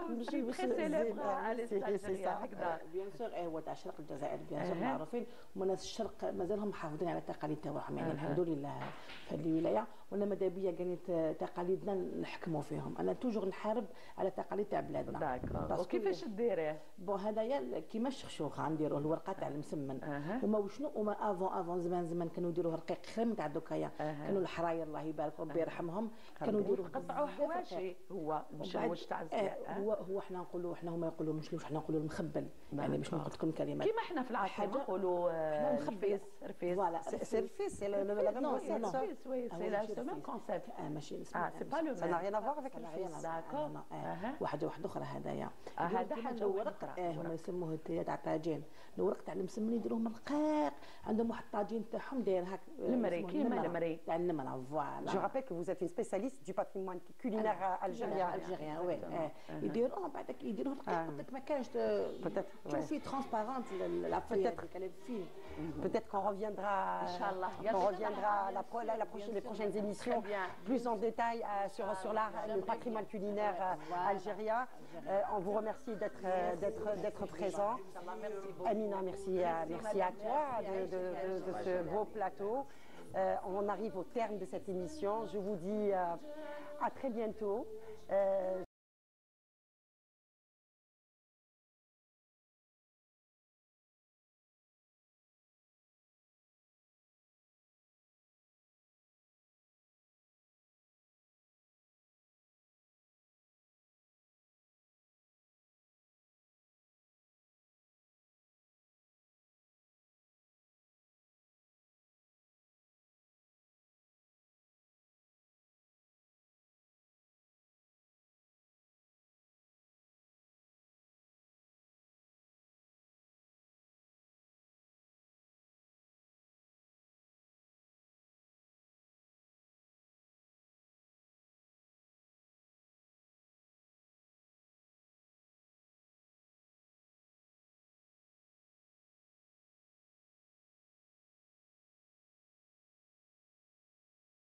المشلوش تري سيليبر على الساجريا هكذا. بيان سور هو تاع شرق الجزائر بيان سور معروفين ومن الشرق مازالهم محافظين على التقاليد تاعهم يعني الحمد لله في هذه الولايه ولا ماذا بيا كانت تقاليدنا نحكموا فيهم. انا توجور نحارب على التقاليد تاع بلادنا. داكور وكيفاش ديريه؟ بون هذايا كيما الشخشوخه نديروه الورقه تاع المسمن هما وشنو هما افون زمان كانوا يديروه رقيق خير من تاع دوكايا. كانوا الحراير الله يبارك ربي يرحمهم كانوا يديروه قطعوا حواشي هو مشلوش تاع هو حنا نقولوا حنا هما يقولوا مشلوش حنا نقولوا المخبل يعني باش نقول لكم كلمات كيما حنا في العصر نقولوا رفيس فوالا سي رفيس سي لا ميم رفيس وي سي لا سيم كونسيبت ماشي سي با لو ça n'a rien à voir avec الرفيس. داكور واحده اخرى هذايا هذا حاجه الورق هما يسموه تاع طاجين الورق تاع المسمن يديروه من رقيق عندهم واحد الطاجين تاعهم داير هاك المري كيما المري تاع النمره فوالا. Je rappelle que vous êtes une spécialiste du patrimoine culinaire algérien. وي يديروه بعدك يديروه رقيق ما كانش تشوفي ترونسبارونت العفيه اللي فيه. Peut-être qu'on reviendra, les prochaines émissions plus en détail sur l'art, le patrimoine culinaire algérien. On vous remercie d'être présent. Amina, merci à toi de ce beau plateau. On arrive au terme de cette émission. Je vous dis à très bientôt